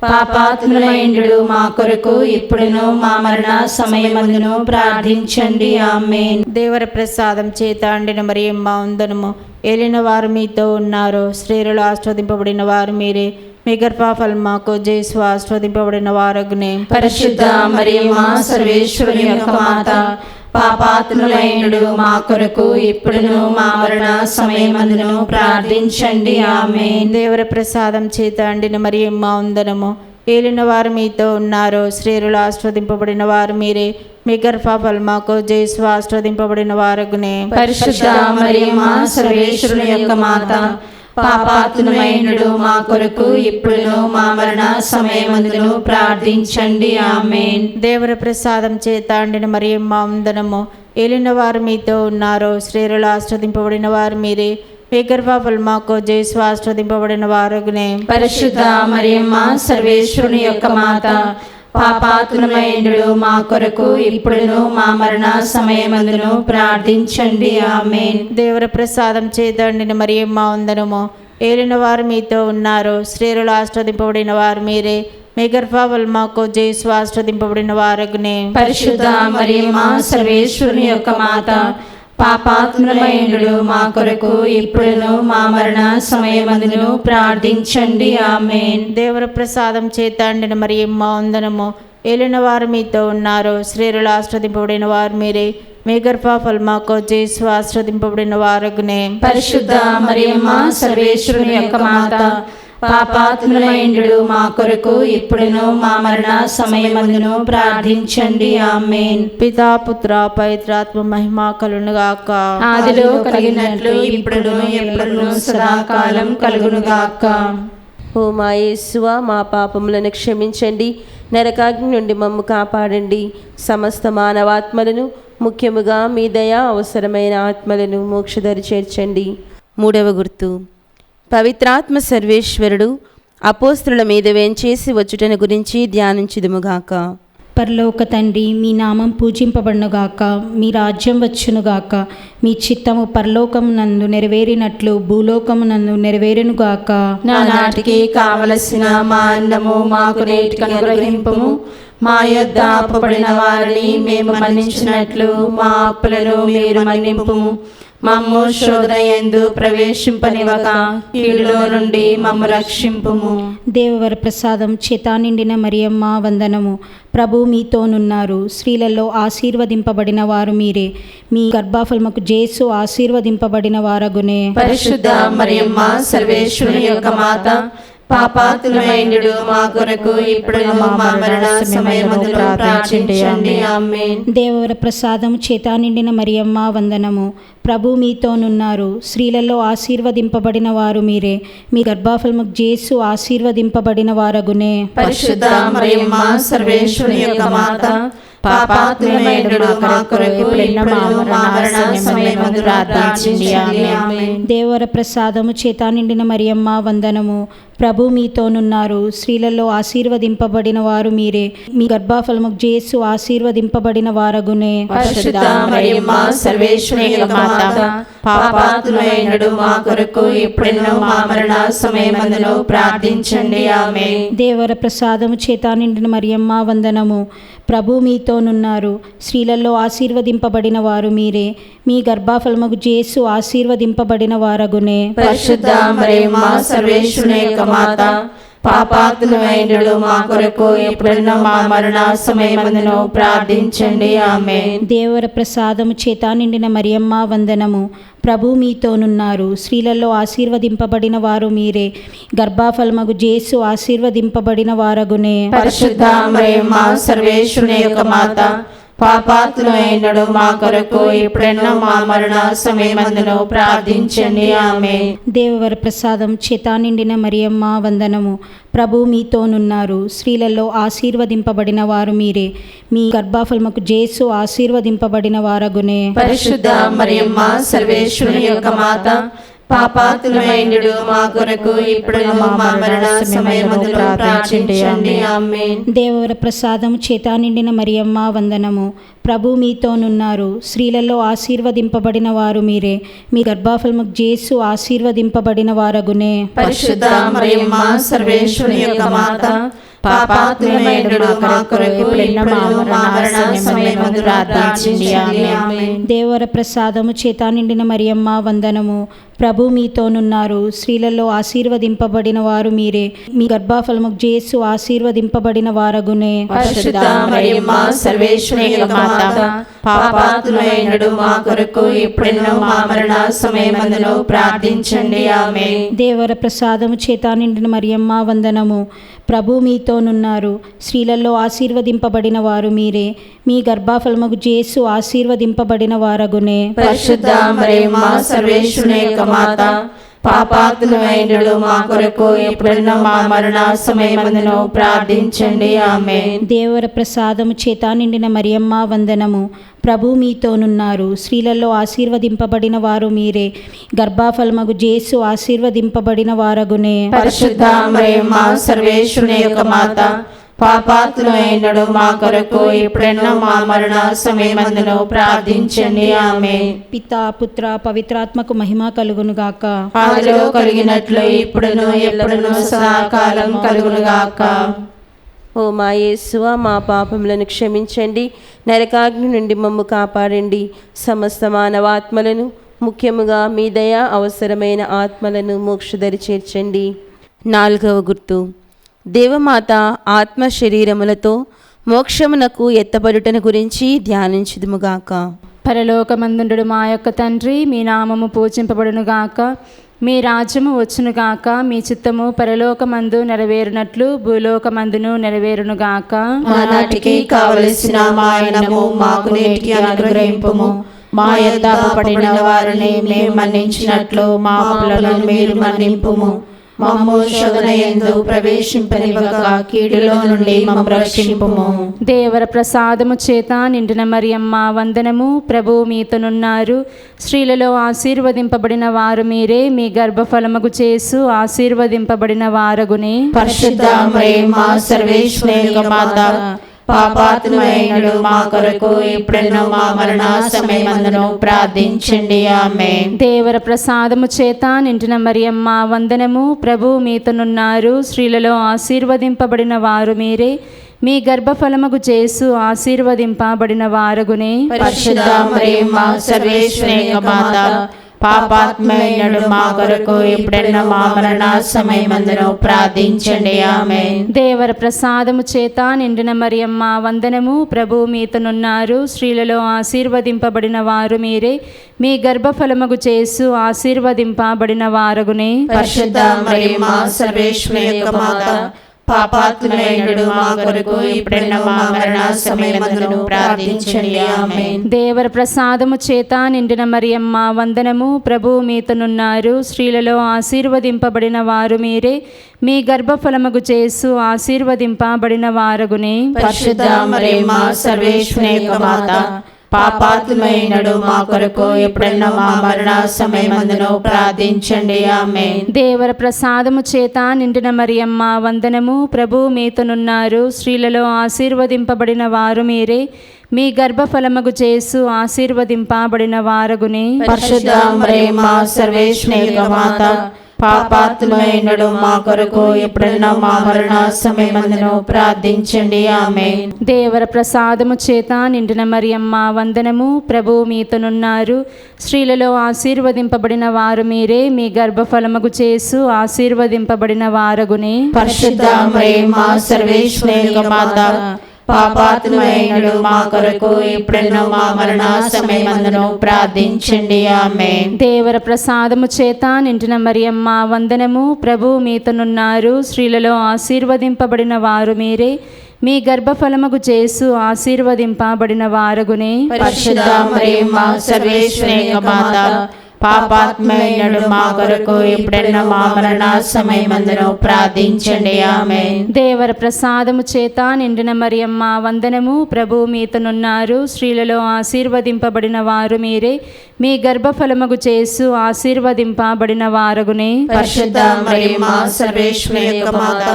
పాపాత్ములమైనడు మా కొరకు ఇప్పుడును మా మరణ సమయమందును ప్రార్థించండి. ఆమేన్. దేవర ప్రసాదం చేతండిన మరియమ్మ వందనము. ఏలిన వారు మీతో ఉన్నారు, స్త్రీలలో ఆస్వాదింపబడిన వారు మీరే. మీ గర్భఫలముకు జేసు ఆస్వాదింపబడిన వారగునే. పరిశుద్ధ మరియమ్మ సర్వేశ్వరుని యొక్క మాత, పాపాత్ములైనడు మా కొరకు ఇప్పుడును మా మరణ సమయమందును ప్రార్థించండి. ఆమేన్. దేవర ప్రసాదం చేతండిన మరియమ్మ వందనము. ఏలిన వారు మీతో ఉన్నారు, స్త్రీలలో ఆస్వాదింపబడిన వారు మీరే. మీ గర్భఫలముకు జేసు ఆస్వాదింపబడిన వారగునే. పరిశుద్ధ మరియమ్మ సర్వేశ్వరుని యొక్క మాత, పాపాత్ములైనడు మా కొరకు ఇప్పుడును మా మరణ సమయమందును ప్రార్థించండి. ఆమేన్. దేవర ప్రసాదం చేతండిన మరియమ్మ వందనము. ఏలిన వారు మీతో ఉన్నారు, స్త్రీలలో ఆస్వాదింపబడిన వారు మీరే. మీ గర్భఫలముకు జేసు ఆస్వాదింపబడిన వారగునే. పరిశుద్ధ మరియమ్మ సర్వేశ్వరుని యొక్క మాత, పాపాత్ములైనడు మా కొరకు ఇప్పుడును మా మరణ సమయమందును ప్రార్థించండి. ఆమేన్. దేవర ప్రసాదం చేతండిన మరియమ్మ వందనము. ఏలిన వారు మీతో ఉన్నారు, స్త్రీలలో ఆస్వాదింపబడిన వారు మీరే. మీ గర్భఫలముకు జేసు ఆస్వాదింపబడిన వారగునే. పరిశుద్ధ మరియమ్మ సర్వేశ్వరుని యొక్క మాత, పాపాత్ములైనడు మా కొరకు ఇప్పుడును మా మరణ సమయమందును ప్రార్థించండి. ఆమేన్. దేవర ప్రసాదం చేతండిన మరియమ్మ వందనము. ఏలిన వారు మీతో ఉన్నారు, స్త్రీలలో ఆస్వాదింపబడిన వారు మీరే. మీ గర్భఫలముకు జేసు ఆస్వాదింపబడిన వారగునే. పరిశుద్ధ మరియమ్మ సర్వేశ్వరుని యొక్క మాత, పాపాత్ములైనడు మా కొరకు ఇప్పుడును మా మరణ సమయమందును ప్రార్థించండి. ఆమేన్. పితా పుత్ర పవిత్రాత్మ మహిమ కలుగునుగాక. ఆదిలో కలిగినట్లు ఇప్పుడును ఎప్పుడును సదాకాలం కలుగునుగాక. ఓ మా యేసువా, మా పాపములను క్షమించండి, నరకాగ్ని నుండి మమ్ము కాపాడండి. సమస్త మానవాత్మలను, ముఖ్యముగా మీ దయ అవసరమైన ఆత్మలను మోక్షదరి చేర్చండి. మూడవ గుర్తు, పవిత్రాత్మ సర్వేశ్వరుడు అపోస్తుల మీద వేంచేసి వచ్చుటను గురించి ధ్యానించుదుముగాక. పరలోక తండ్రి, మీ నామం పూజింపబడునుగాక, మీ రాజ్యం వచ్చునుగాక, మీ చిత్తము పరలోకమునందు నెరవేరినట్లు భూలోకమునందు నెరవేరునుగాక. నానాటికి కావలసిన మా అన్నము మాకు నేటికి అనుగ్రహింపుము. మా యొద్ద అప్పుపడిన వారిని మేము మన్నించినట్లు మా అప్పులను మీరు మన్నింపుము. మమ్ము శోధన యందు ప్రవేశింపనివ్వక కీడులో నుండి మమ్ము రక్షింపుము. దేవవర ప్రసాదం చేత నిండిన మరియమ్మ వందనము. ప్రభు మీతోనున్నారు, స్త్రీలలో ఆశీర్వదింపబడిన వారు మీరే. మీ గర్భఫలముకు జేసు ఆశీర్వదింపబడిన వారగునే. పరిశుద్ధ మరియమ్మ సర్వేశ్వరుని యొక్క మాత, పాపాత్ములైనడు మా కొరకు ఇప్పుడును మా మరణ సమయమందులో ప్రార్థించండి. ఆమేన్. దేవవర ప్రసాదం చేత నిండిన మరియమ్మ వందనము. ప్రభు మీతోనున్నారు, స్త్రీలలో ఆశీర్వదింపబడిన వారు మీరే. మీ గర్భఫలముకు జేసు ఆశీర్వదింపబడిన వారగునే. పరిశుద్ధ మరియమ్మ సర్వేశ్వరుని యొక్క మాత, పాపాత్ములైనడు మా కొరకు ఇప్పుడును మా మరణ సమయమందులో ప్రార్థించండి. ఆమేన్. దేవర ప్రసాదము చేత నిండిన మరియమ్మ వందనము. ప్రభు మీతోనున్నారు, స్త్రీలలో ఆశీర్వదింపబడిన వారు మీరే. మీ గర్భఫలముకు జేసు ఆశీర్వదింపబడిన వారగునే. పరిశుద్ధ మరియమ్మ సర్వేశ్వరుని యొక్క మాత, పాపాత్ములైనడు మా కొరకు ఇప్పుడును మా మరణ సమయమందులో ప్రార్థించండి. ఆమేన్. దేవర ప్రసాదము చేత నిండిన మరియమ్మ వందనము. ప్రభు మీతోనున్నారు, స్త్రీలలో ఆశీర్వదింపబడిన వారు మీరే. మీ గర్భఫలముకు జేసు ఆశీర్వదింపబడిన వారగునే. పరిశుద్ధ మరియమ్మ సర్వేశ్వరుని యొక్క మాత, పాపాత్ములైనడు మా కొరకు ఇప్పుడును మా మరణ సమయమందును ప్రార్థించండి. ఆమేన్. దేవర ప్రసాదము చేత నిండిన మరియమ్మ వందనము. ప్రభు మీతోనున్నారు, స్త్రీలలో ఆశీర్వదింపబడిన వారు మీరే. గర్భఫలముకు జేసు ఆశీర్వదింపబడిన వారగునే. పరిశుద్ధ మరియమ్మ సర్వేశ్వరుని యొక్క మాత, పాపాత్ములైనడు మా కొరకు ఇప్పుడున్న మా మరణ సమయమందును ప్రార్థించండి. ఆమేన్. దేవవర ప్రసాదం చేత నిండిన మరియమ్మ వందనము. ప్రభు మీతోనున్నారు. స్త్రీలలో ఆశీర్వదింపబడిన వారు మీరే. మీ గర్భఫలముకు జేసు ఆశీర్వదింపబడిన వారగునే. పరిశుద్ధ మరియమ్మ సర్వేశ్వరుని యొక్క మాత, పాపాత్ములైనడు మా కొరకు ఇప్పుడున్న మా మరణ సమయమందును ప్రార్థించండి. ఆమేన్. దేవవర ప్రసాదం చేత నిండిన మరియమ్మ వందనము. ప్రభు మీతోనున్నారు. స్త్రీలలో ఆశీర్వదింపబడిన వారు మీరే. మీ గర్భఫలముకు జేసు ఆశీర్వదింపబడిన వారగునే. పరిశుద్ధ మరియమ్మ సర్వేశ్వరుని యొక్క మాత, పాపాత్ములైనడు మా కొరకు ఇప్పుడున్న మా మరణ సమయమందును ప్రార్థించండి. ఆమేన్. దేవవర ప్రసాదము చేత నిండిన మరియమ్మ వందనము. ప్రభు మీతోనున్నారు. స్త్రీలలో ఆశీర్వదింపబడిన వారు మీరే. మీ గర్భఫలముకు జేసు ఆశీర్వదింపబడిన వారగునే. పరిశుద్ధ మరియమ్మ సర్వేశ్వరుని యొక్క మాత, పాపాత్ములైనడు మా కొరకు ఇప్పుడున్న మా మరణ సమయమందును ప్రార్థించండి. ఆమేన్. దేవర ప్రసాదము చేత నిండిన మరియమ్మ వందనము. ప్రభు మీతోనున్నారు. స్త్రీలలో ఆశీర్వదింపబడిన వారు మీరే. మీ గర్భఫలముకు జేసు ఆశీర్వదింపబడిన వారగునే. పరిశుద్ధ మరియమ్మ సర్వేశ్వరుని యొక్క మాత, పాపాత్ములైనడు మా కొరకు ఇప్పుడున్న మా మరణ సమయమందును ప్రార్థించండి. ఆమేన్. దేవర ప్రసాదము చేత నిండిన మరియమ్మ వందనము. ప్రభు మీతోనున్నారు. స్త్రీలలో ఆశీర్వదింపబడిన వారు మీరే. గర్భఫలముకు జేసు ఆశీర్వదింపబడిన వారగునే. పరిశుద్ధ మరియమ్మ సర్వేశ్వరుని యొక్క మాత, పాపాత్ములైనడు మా కొరకు ఇప్పుడున్న మా మరణ సమయమందును ప్రార్థించండి. ఆమేన్. పితా పుత్ర పవిత్రాత్మకు మహిమ కలుగునుగాక. ఆదిలో కలిగినట్లు ఇప్పుడును ఎప్పుడును సదాకాలం కలుగునుగాక. ఓ మా యేసువా, మా పాపములను క్షమించండి, నరకాగ్ని నుండి మమ్ము కాపాడండి, సమస్త మానవాత్మలను, ముఖ్యముగా మీ దయ అవసరమైన ఆత్మలను మోక్షదరి చేర్చండి. 4వ గుర్తు. దేవమాత ఆత్మ శరీరములతో మోక్షమునకు ఎత్తబడుటను గురించి ధ్యానించుదుముగాక. పరలోకమందుండు మా యొక్క తండ్రి, మీ నామము పూజింపబడునుగాక, మీ రాజ్యము వచ్చునుగాక, మీ చిత్తము పరలోకమందు నెరవేరునట్లు భూలోకమందును నెరవేరునుగాక. నానాటికి కావలసిన మా అన్నము మాకు నేటికి అనుగ్రహింపుము. మా యొద్ద అప్పుపడిన వారిని మేము మన్నించినట్లు మా అప్పులను మీరు మన్నింపుము. మమ్ము శోధన యందు ప్రవేశింపనివ్వక కీడులో నుండి మమ్ము రక్షింపుము. దేవర ప్రసాదము చేత నిండిన మరియమ్మ వందనము. ప్రభు మీతోనున్నారు. స్త్రీలలో ఆశీర్వదింపబడిన వారు మీరే. మీ గర్భఫలముకు చేసు ఆశీర్వదింపబడిన వారగునే. పరిశుద్ధ మరియమ్మ సర్వేశ్వరుని యొక్క మాత, పాపాత్ములైనడు మా కొరకు ఇప్పుడున్న మా మరణ సమయమందును ప్రార్థించండి. ఆమేన్. దేవర ప్రసాదము చేత నిండిన మరియమ్మ వందనము. ప్రభు మీతోనున్నారు. స్త్రీలలో ఆశీర్వదింపబడిన వారు మీరే. మీ గర్భఫలముకు చేసు ఆశీర్వదింపబడిన వారగునే. పరిశుద్ధ మరియమ్మ సర్వేశ్వరుని యొక్క మాత, పాపాత్ములైనడు మా కొరకు ఇప్పుడున్న మా మరణ సమయమందును ప్రార్థించండి. ఆమేన్. దేవర ప్రసాదము చేత నిండిన మరియమ్మ వందనము. ప్రభు మీతోనున్నారు. స్త్రీలలో ఆశీర్వదింపబడిన వారు మీరే. మీ గర్భఫలముకు చేసు ఆశీర్వదింపబడిన వారగునే. పరిశుద్ధ మరియమ్మ సర్వేశ్వరుని యొక్క మాత, పాపాత్ములైనడు మా కొరకు ఇప్పుడున్న మా మరణ సమయమందును ప్రార్థించండి. ఆమేన్. దేవర ప్రసాదము చేత నిండిన మరియమ్మ వందనము. ప్రభు మీతోనున్నారు. స్త్రీలలో ఆశీర్వదింపబడిన వారు మీరే. మీ గర్భఫలముకు చేసు ఆశీర్వదింపబడిన వారగునే. పరిశుద్ధ మరియమ్మ సర్వేశ్వరుని యొక్క మాత, పాపాత్ములైనడు మా కొరకు ఎప్పుడన్నా మా మరణ సమయమందును ప్రార్థించండి. ఆమేన్. దేవర ప్రసాదము చేత నిండిన మరియమ్మ వందనము. ప్రభు మీతోనున్నారు. స్త్రీలలో ఆశీర్వదింపబడిన వారు మీరే. మీ గర్భఫలముకు చేసు ఆశీర్వదింపబడిన వారగునే. పరిశుద్ధ మరియమ్మ సర్వేశ్వరుని యొక్క మాత, పాపాత్ములైనడు మా కొరకు ఎప్పుడన్నా మా మరణ సమయమందును ప్రార్థించండి. ఆమేన్. దేవర ప్రసాదము చేత నిండిన మరియమ్మ వందనము. ప్రభు మీతోనున్నారు. స్త్రీలలో ఆశీర్వదింపబడిన వారు మీరే. మీ గర్భఫలముకు చేసు ఆశీర్వదింపబడిన వారగునే. పరిశుద్ధ మరియమ్మ సర్వేశ్వరుని యొక్క మాత, పాపాత్ములైనడు మా కొరకు ఎప్పుడన్నా మా మరణ సమయమందును ప్రార్థించండి. ఆమేన్. దేవర ప్రసాదము చేత నిండిన మరియమ్మ వందనము. ప్రభు మీతోనున్నారు. స్త్రీలలో ఆశీర్వదింపబడిన వారు మీరే. మీ గర్భఫలముకు చేసు ఆశీర్వదింపబడిన వారగునే. పరిశుద్ధ మరియమ్మ సర్వేశ్వరి యొక్క మాత, పాపాత్మైనడు మా కొరకు ఇప్పుడున్న మా మరణ సమయమందును ప్రార్థించండి. ఆమేన్. దేవర ప్రసాదము చేత నిండిన మరియమ్మ వందనము. ప్రభువు మీతోనున్నారు. స్త్రీలలో ఆశీర్వదింపబడిన వారు మీరే. మీ గర్భఫలముకు చేసు ఆశీర్వదింపబడిన వారగునే. పరిశుద్ధ మరియమ్మ సర్వేశ్వరి యొక్క మాత,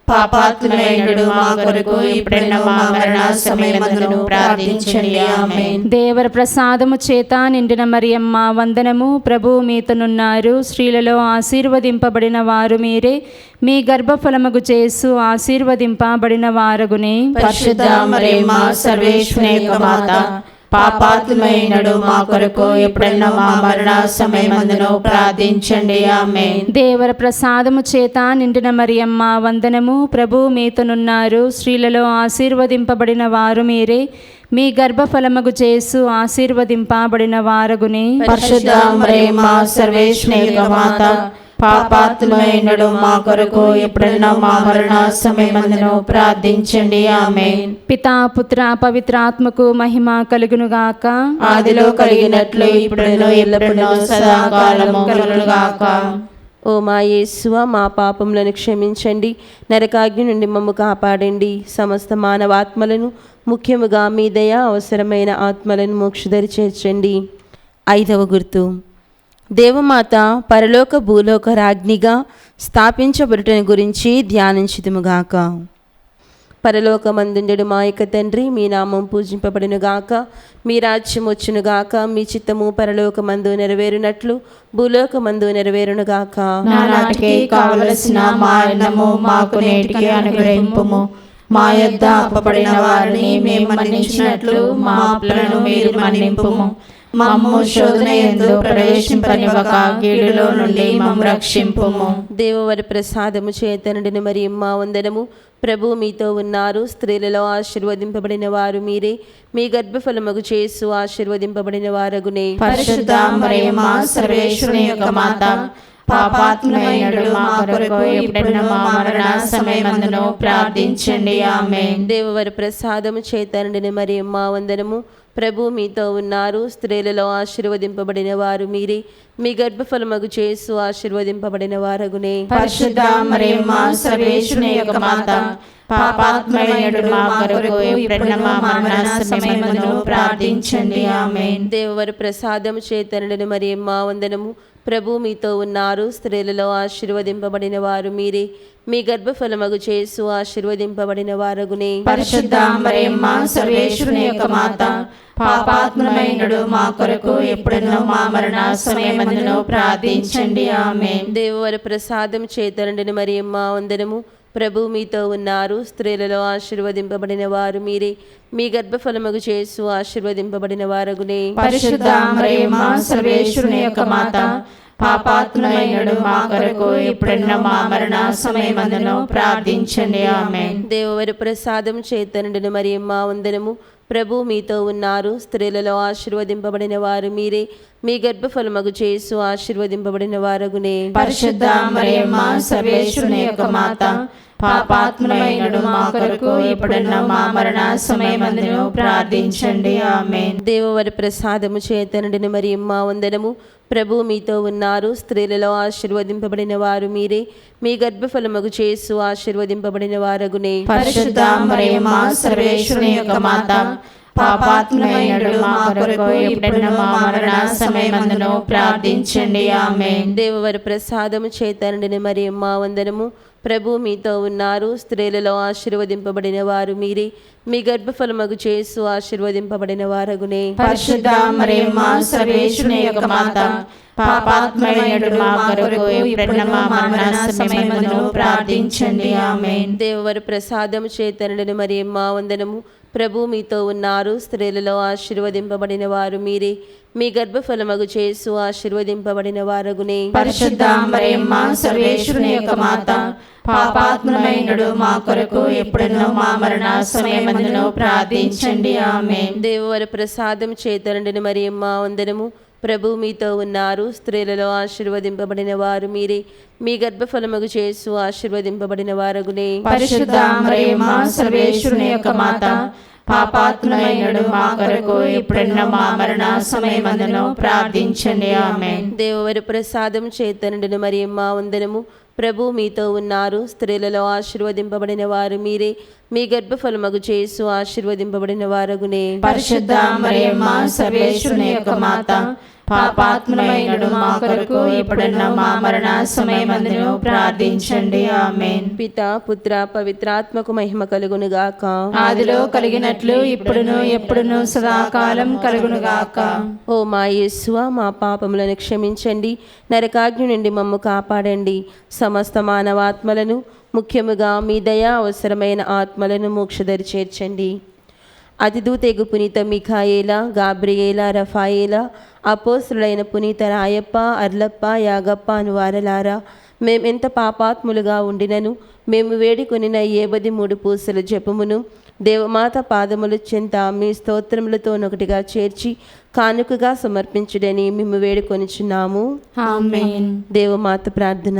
పాపాత్మైనడు మా కొరకు ఇప్పుడున్న మా మరణ సమయమందును ప్రార్థించండి. ఆమేన్. దేవర ప్రసాదము చేత నిండిన మరియమ్మ వందనము. ప్రభువు మీతోనున్నారు. స్త్రీలలో ఆశీర్వదింపబడిన వారు మీరే. మీ గర్భఫలముకు చేసు ఆశీర్వదింపబడిన వారగునే. పరిశుద్ధ మరియమ్మ సర్వేశ్వరి యొక్క మాత, పాపాత్మైనడు మా కొరకు ఎప్పుడన్నా మా మరణ సమయమందును ప్రార్థించండి. ఆమేన్. దేవర ప్రసాదము చేత నిండిన మరియమ్మ వందనము. ప్రభువు మీతోనున్నారు. స్త్రీలలో ఆశీర్వదింపబడిన వారు మీరే. మీ గర్భఫలముకు చేసు ఆశీర్వదింపబడిన వారగునే. పరిశుద్ధ మరియమ్మ సర్వేశ్వరి యొక్క మాత, పాపాత్మైనడు మా కొరకు ఎప్పుడన్నా మా మరణ సమయమందును ప్రార్థించండి. ఆమేన్. పితా పుత్ర పవిత్రాత్మకు మహిమ కలుగునుగాక. ఆదిలో కలిగినట్లు ఇప్పుడును ఎల్లప్పుడూ సదాకాలము కలుగునుగాక. ఓ మా యేసువ, మా పాపములను క్షమించండి, నరకాగ్ని నుండి మమ్ము కాపాడండి, సమస్త మానవాత్మలను, ముఖ్యముగా మీ దయ అవసరమైన ఆత్మలను మోక్షదరి చేర్చండి. 5వ గుర్తు, దేవమాత పరలోక భూలోక రాజ్ఞిగా స్థాపించబడుటను గురించి ధ్యానించుదుముగాక. పరలోకమందుండెడు మా యొక్క తండ్రి, మీ నామం పూజింపబడునుగాక, మీ రాజ్యం వచ్చునుగాక, మీ చిత్తము పరలోకమందు నెరవేరునట్లు భూలోకమందు నెరవేరునుగాక. నానాటికి కావలసిన మా అన్నము మాకు నేటికి అనుగ్రహింపుము. మా యొద్ద అప్పబడిన వారిని మేము మన్నించినట్లు మా అప్పులను మీరు మన్నింపుము. మమ్ము శోధన యందు ప్రవేశింపనివ్వక కీడులో నుండి మమ్ము రక్షింపుము. దేవవర ప్రసాదము చేతనుడిని మరియమ్మ వందనము. ప్రభువు మీతో ఉన్నారు. స్త్రీలలో ఆశీర్వదింపబడిన వారు మీరే. మీ గర్భఫలముకు చేసు ఆశీర్వదింపబడిన వారగునే. పరిశుద్ధ మరియమ్మ సర్వేశ్వరుని యొక్క మాత, పాపాత్ములైనడు మా కొరకు ఇప్పుడున్న మా మరణ సమయమందును ప్రార్థించండి. ఆమేన్. దేవవర ప్రసాదము చేతనుడిని మరియమ్మ వందనము. ప్రభువు మీతో ఉన్నారు. స్త్రీలలో ఆశీర్వదింపబడిన వారు మీరే. మీ గర్భఫలముకు చేసు ఆశీర్వదింపబడిన వారగునే. పరిశుద్ధ మరియమ్మ సర్వేశ్వరుని యొక్క మాత, పాపాత్ములైనడు మా కొరకు ఇప్పుడున్న మా మరణ సమయమందును ప్రార్థించండి. ఆమేన్. దేవవర ప్రసాదము చేతనుడిని మరియమ్మ వందనము. ప్రభువు మీతో ఉన్నారు. స్త్రీలలో ఆశీర్వదింపబడిన వారు మీరే. మీ గర్భఫలముకు చేసు ఆశీర్వదింపబడిన వారగునే. పరిశుద్ధ మరియమ్మ సర్వేశ్వరుని యొక్క మాత, పాపాత్ములైనడు మా కొరకు ఎప్పుడున్న మా మరణ సమయమందును ప్రార్థించండి. ఆమేన్. దేవవర ప్రసాదం చేతనుడిని మరియమ్మ వందనము. ప్రభువు మీతో ఉన్నారు. స్త్రీలలో ఆశీర్వదింపబడిన వారు మీరే. మీ గర్భఫలముకు చేసు ఆశీర్వదింపబడిన వారగునే. పరిశుద్ధ మరియమ్మ సర్వేశ్వరుని యొక్క మాత, పాపాత్ములైనడు మా కొరకు ఇప్పుడున్న మా మరణ సమయమందును ప్రార్థించండి. ఆమేన్. దేవవర ప్రసాదం చేతనుడిని మరియమ్మ వందనము. ప్రభువు మీతో ఉన్నారు. స్త్రీలలో ఆశీర్వదింపబడిన వారు మీరే. మీ గర్భఫలముకు చేసు ఆశీర్వదింపబడిన వారగునే. పరిశుద్ధ మరియమ్మ సర్వేశ్వరుని యొక్క మాత, పాపాత్ములైనడు మా కొరకు ఇప్పుడున్న మా మరణ సమయమందును ప్రార్థించండి. ఆమేన్. దేవవర ప్రసాదము చేతనుడిని మరియమ్మ వందనము. ప్రభువు మీతో ఉన్నారు. స్త్రీలలో ఆశీర్వదింపబడిన వారు మీరే. మీ గర్భఫలముకు చేసు ఆశీర్వదింపబడిన వారగునే. పరిశుద్ధ మరియమ్మ సర్వేశ్వరుని యొక్క మాత, పాపాత్ములైనడు మా కొరకు ఇప్పుడున్న మా మరణ సమయమందును ప్రార్థించండి. ఆమేన్. దేవవర ప్రసాదము చేతనుడిని మరియమ్మ వందనము. ప్రభువు మీతో ఉన్నారు. స్త్రీలలో ఆశీర్వదింపబడిన వారు మీరే. మీ గర్భఫలముకు చేసు ఆశీర్వదింపబడిన వారగునే. పరిశుద్ధ మరియమ్మ సర్వేశ్వరుని యొక్క మాత, పాపాత్ములైనడు మా కొరకు ఇప్పుడున్న మా మరణ సమయమందును ప్రార్థించండి. ఆమేన్. దేవవర ప్రసాదము చేతనుడిని మరియమ్మ వందనము. ప్రభువు మీతో ఉన్నారు. స్త్రీలలో ఆశీర్వదింపబడిన వారు మీరే. మీ గర్భఫలముకు చేసు ఆశీర్వదింపబడిన వారగునే. పరిశుద్ధ మరియమ్మ సర్వేశ్వరుని యొక్క మాత, పాపాత్ములైనడు మా కొరకు ఇప్పుడున్న మా మరణ సమయమందును ప్రార్థించండి. ఆమేన్. దేవవర ప్రసాదం చేతనుడిని మరియమ్మ వందనము. ప్రభు మీతో ఉన్నారు. స్త్రీలలో ఆశీర్వదింపబడిన వారు మీరే. మీ గర్భఫలముగు యేసు ఆశీర్వదింపబడిన వారగునే. పరిశుద్ధ మరియమ్మ సర్వేశ్వరుని యొక్క మాత, పాపాత్ములైనడు మా కొరకు ఇప్పుడున్న మా మరణ సమయమందును ప్రార్థించండి. ఆమేన్. దేవవర ప్రసాదం చేతనుడిని మరియమ్మ వందనము. ప్రభు మీతో ఉన్నారు. స్త్రీలలో ఆశీర్వదింపబడిన వారు మీరే. మీ గర్భఫలముగు యేసు ఆశీర్వదింపబడిన వారగునే. పరిశుద్ధ మరియమ్మ సర్వేశ్వరుని యొక్క మాత, పాపాత్ములైనడు మా కొరకు ఇప్పుడున్న మా మరణ సమయమందును ప్రార్థించండి. ఆమేన్. పిత పుత్ర పవిత్రాత్మకు మహిమ కలుగునుగాక. ఆదిలో కలిగినట్లు ఇప్పుడును ఎప్పుడును సదాకాలం కలుగునుగాక. ఓ మా యేసువా, మా పాపములను క్షమించండి, నరకాగ్ని నుండి మమ్ము కాపాడండి, సమస్త మానవాత్మలను, ముఖ్యముగా మీ దయా అవసరమైన ఆత్మలను మోక్షదరి చేర్చండి. అతిదూతెగు పునీత మిఖాయేలా, గాబ్రియేలా, రఫాయేలా, అపోస్తులైన పునీత రాయప్ప, అర్లప్ప, యాగప్ప అనువారలారా, మేమెంత పాపాత్ములుగా ఉండినను మేము వేడుకొనిన 73 పూసల జపమును దేవమాత పాదముల చెంత మీ స్తోత్రములతోనొకటిగా చేర్చి కానుకగా సమర్పించుడని మేము వేడుకొనిచున్నాము. ఆమేన్. దేవమాత ప్రార్థన.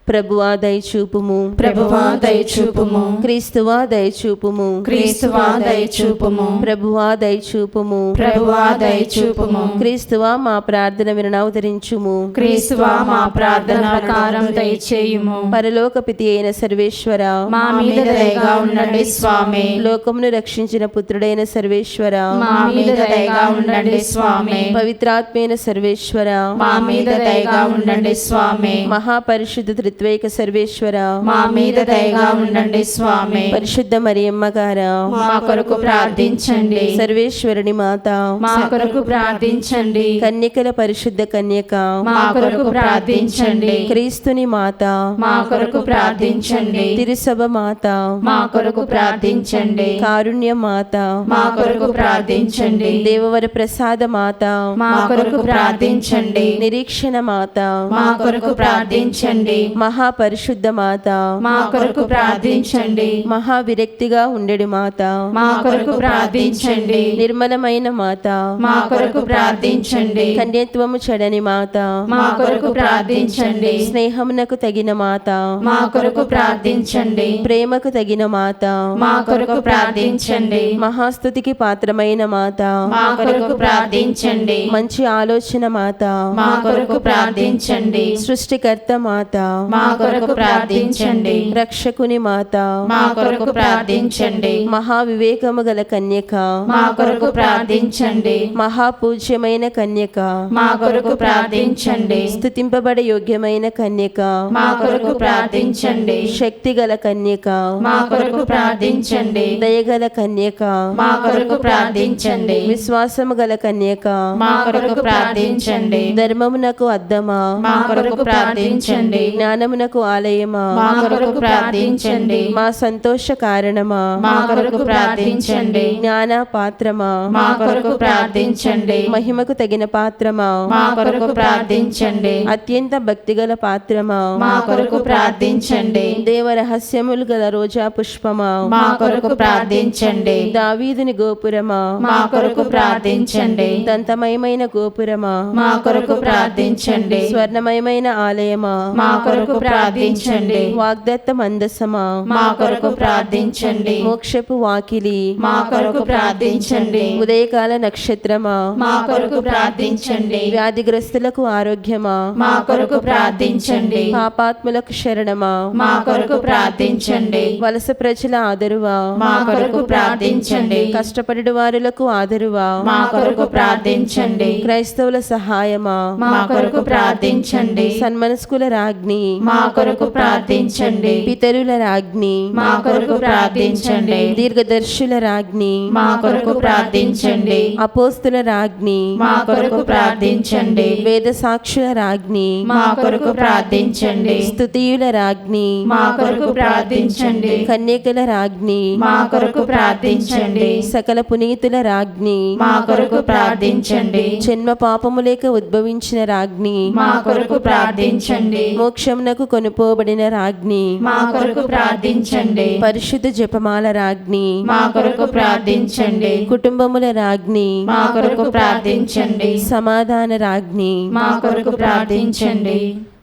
ప్రభువా దయచూపుము, ప్రభువా దయచూపుము, క్రీస్తువా దయచూపుము, క్రీస్తువా దయచూపుము, ప్రభువా దయచూపుము, ప్రభువా దయచూపుము, క్రీస్తువా మా ప్రార్థన వినవతరించుము, క్రీస్తువా మా ప్రార్థన ప్రకారం దయచేయుము. పరలోకపితి అయిన సర్వేశ్వర, మా మీద దయగా ఉండండి స్వామి. లోకమును రక్షించిన పుత్రుడైన సర్వేశ్వర, మా మీద దయగా ఉండండి స్వామి. పవిత్రాత్మైన సర్వేశ్వర, మా మీద దయగా ఉండండి స్వామి. మహాపరిశుద్ధ త్రిత్వైక సర్వేశ్వర, మా మీద దయగా ఉండండి స్వామి. పరిశుద్ధ మరియమ్మ గారా, మా కొరకు ప్రార్థించండి. సర్వేశ్వరుని మాత, మా కొరకు ప్రార్థించండి. కన్యకల పరిశుద్ధ కన్యక, మా కొరకు ప్రార్థించండి. క్రీస్తుని మాత, మా కొరకు ప్రార్థించండి. తిరుసభ మాత, మా కొరకు ప్రార్థించండి. కారుణ్య మాత, మా కొరకు ప్రార్థించండి. దేవవర ప్రసాద మాత, మా కొరకు ప్రార్థించండి. నిరీక్షణ మాత, మా కొరకు ప్రార్థించండి. మహాపరిశుద్ధ మాత, మా కొరకు ప్రార్థించండి. మహావిరక్తిగా ఉండెడు మాత, మా కొరకు ప్రార్థించండి. నిర్మలమైన మాత, మా కొరకు ప్రార్థించండి. కన్యత్వము చెడని మాత, మా కొరకు ప్రార్థించండి. స్నేహమునకు తగిన మాత, మా కొరకు ప్రార్థించండి. ప్రేమకు తగిన మాత, మా కొరకు ప్రార్థించండి. మహాస్తుతికి పాత్రమైన మాత, మా కొరకు ప్రార్థించండి. మంచి ఆలోచన మాత, మా కొరకు ప్రార్థించండి. సృష్టికర్త మాత, మా కొరకు ప్రార్థించండి. రక్షకుని మాత, మా కొరకు ప్రార్థించండి. మహావివేకము గల కన్యక, మా కొరకు ప్రార్థించండి. మహాపూజ్యమైన కన్యక, మా కొరకు ప్రార్థించండి. స్తుతింపబడ యోగ్యమైన కన్యక, మా కొరకు ప్రార్థించండి. శక్తి గల కన్యక, మా కొరకు ప్రార్థించండి. దయగల కన్యక, మా కొరకు ప్రార్థించండి. విశ్వాసము గల కన్యక, మా కొరకు ప్రార్థించండి. ధర్మమునకు అద్దమా, మా కొరకు ప్రార్థించండి. జ్ఞానమునకు ఆలయమా, మా కొరకు ప్రార్థించండి. మా సంతోష కారణమా, మా కొరకు ప్రార్థించండి. జ్ఞాన పాత్రమా, మా కొరకు ప్రార్థించండి. మహిమకు తగిన పాత్రమా, మా కొరకు ప్రార్థించండి. అత్యంత భక్తిగల పాత్రమా, మా కొరకు ప్రార్థించండి. దేవ రహస్యములు గల రోజా పుష్పమా, మా కొరకు ప్రార్థించండి. దావీదుని గోపురమా, మా కొరకు ప్రార్థించండి. దంతమయమైన గోపురమా, మా కొరకు ప్రార్థించండి. స్వర్ణమయమైన ఆలయమా, మా కొరకు ప్రార్థించండి. వాగ్దత్త మందసమా, మా కొరకు ప్రార్థించండి. మోక్షపు వాకిలి, మా కొరకు ప్రార్థించండి. ఉదయకాల నక్షత్రమా, మా కొరకు ప్రార్థించండి. వ్యాధిగ్రస్తులకు ఆరోగ్యమా, మా కొరకు ప్రార్థించండి. పాపాత్ములకు శరణమా, మా కొరకు ప్రార్థించండి. వలస ప్రజల ఆదరువా, మా కొరకు ప్రార్థించండి. కష్టపడు వారులకు ఆదరువా, మా కొరకు ప్రార్థించండి. క్రైస్తవుల సహాయమా, మా కొరకు ప్రార్థించండి. సన్మనస్కుల రాజ్ఞి, మా కొరకు ప్రార్థించండి. పితరుల రాజ్ఞి, మా కొరకు ప్రార్థించండి. దీర్ఘదర్శుల రాజ్ఞి, మా కొరకు ప్రార్థించండి. అపోస్తుల రాజ్ఞి, మా కొరకు ప్రార్థించండి. వేద సాక్షుల రాజ్ఞి, మా కొరకు ప్రార్థించండి. స్తుతియుల రాజ్ఞి, మా కొరకు ప్రార్థించండి. కన్యకల రాజ్ఞి, మా కొరకు ప్రార్థించండి. సకల పునీతుల రాజ్ఞి, మా కొరకు ప్రార్థించండి. జన్మ పాపము లేక ఉద్భవించిన రాజ్ఞి, మా కొరకు ప్రార్థించండి. మోక్షమున రక్షణకు కొనుపోబడిన రాజ్ఞి, మా కొరకు ప్రార్థించండి. పరిశుద్ధ జపమాల రాజ్ఞి, మా కొరకు ప్రార్థించండి. కుటుంబముల రాజ్ఞి, మా కొరకు ప్రార్థించండి. సమాధాన రాజ్ఞి, మా కొరకు ప్రార్థించండి.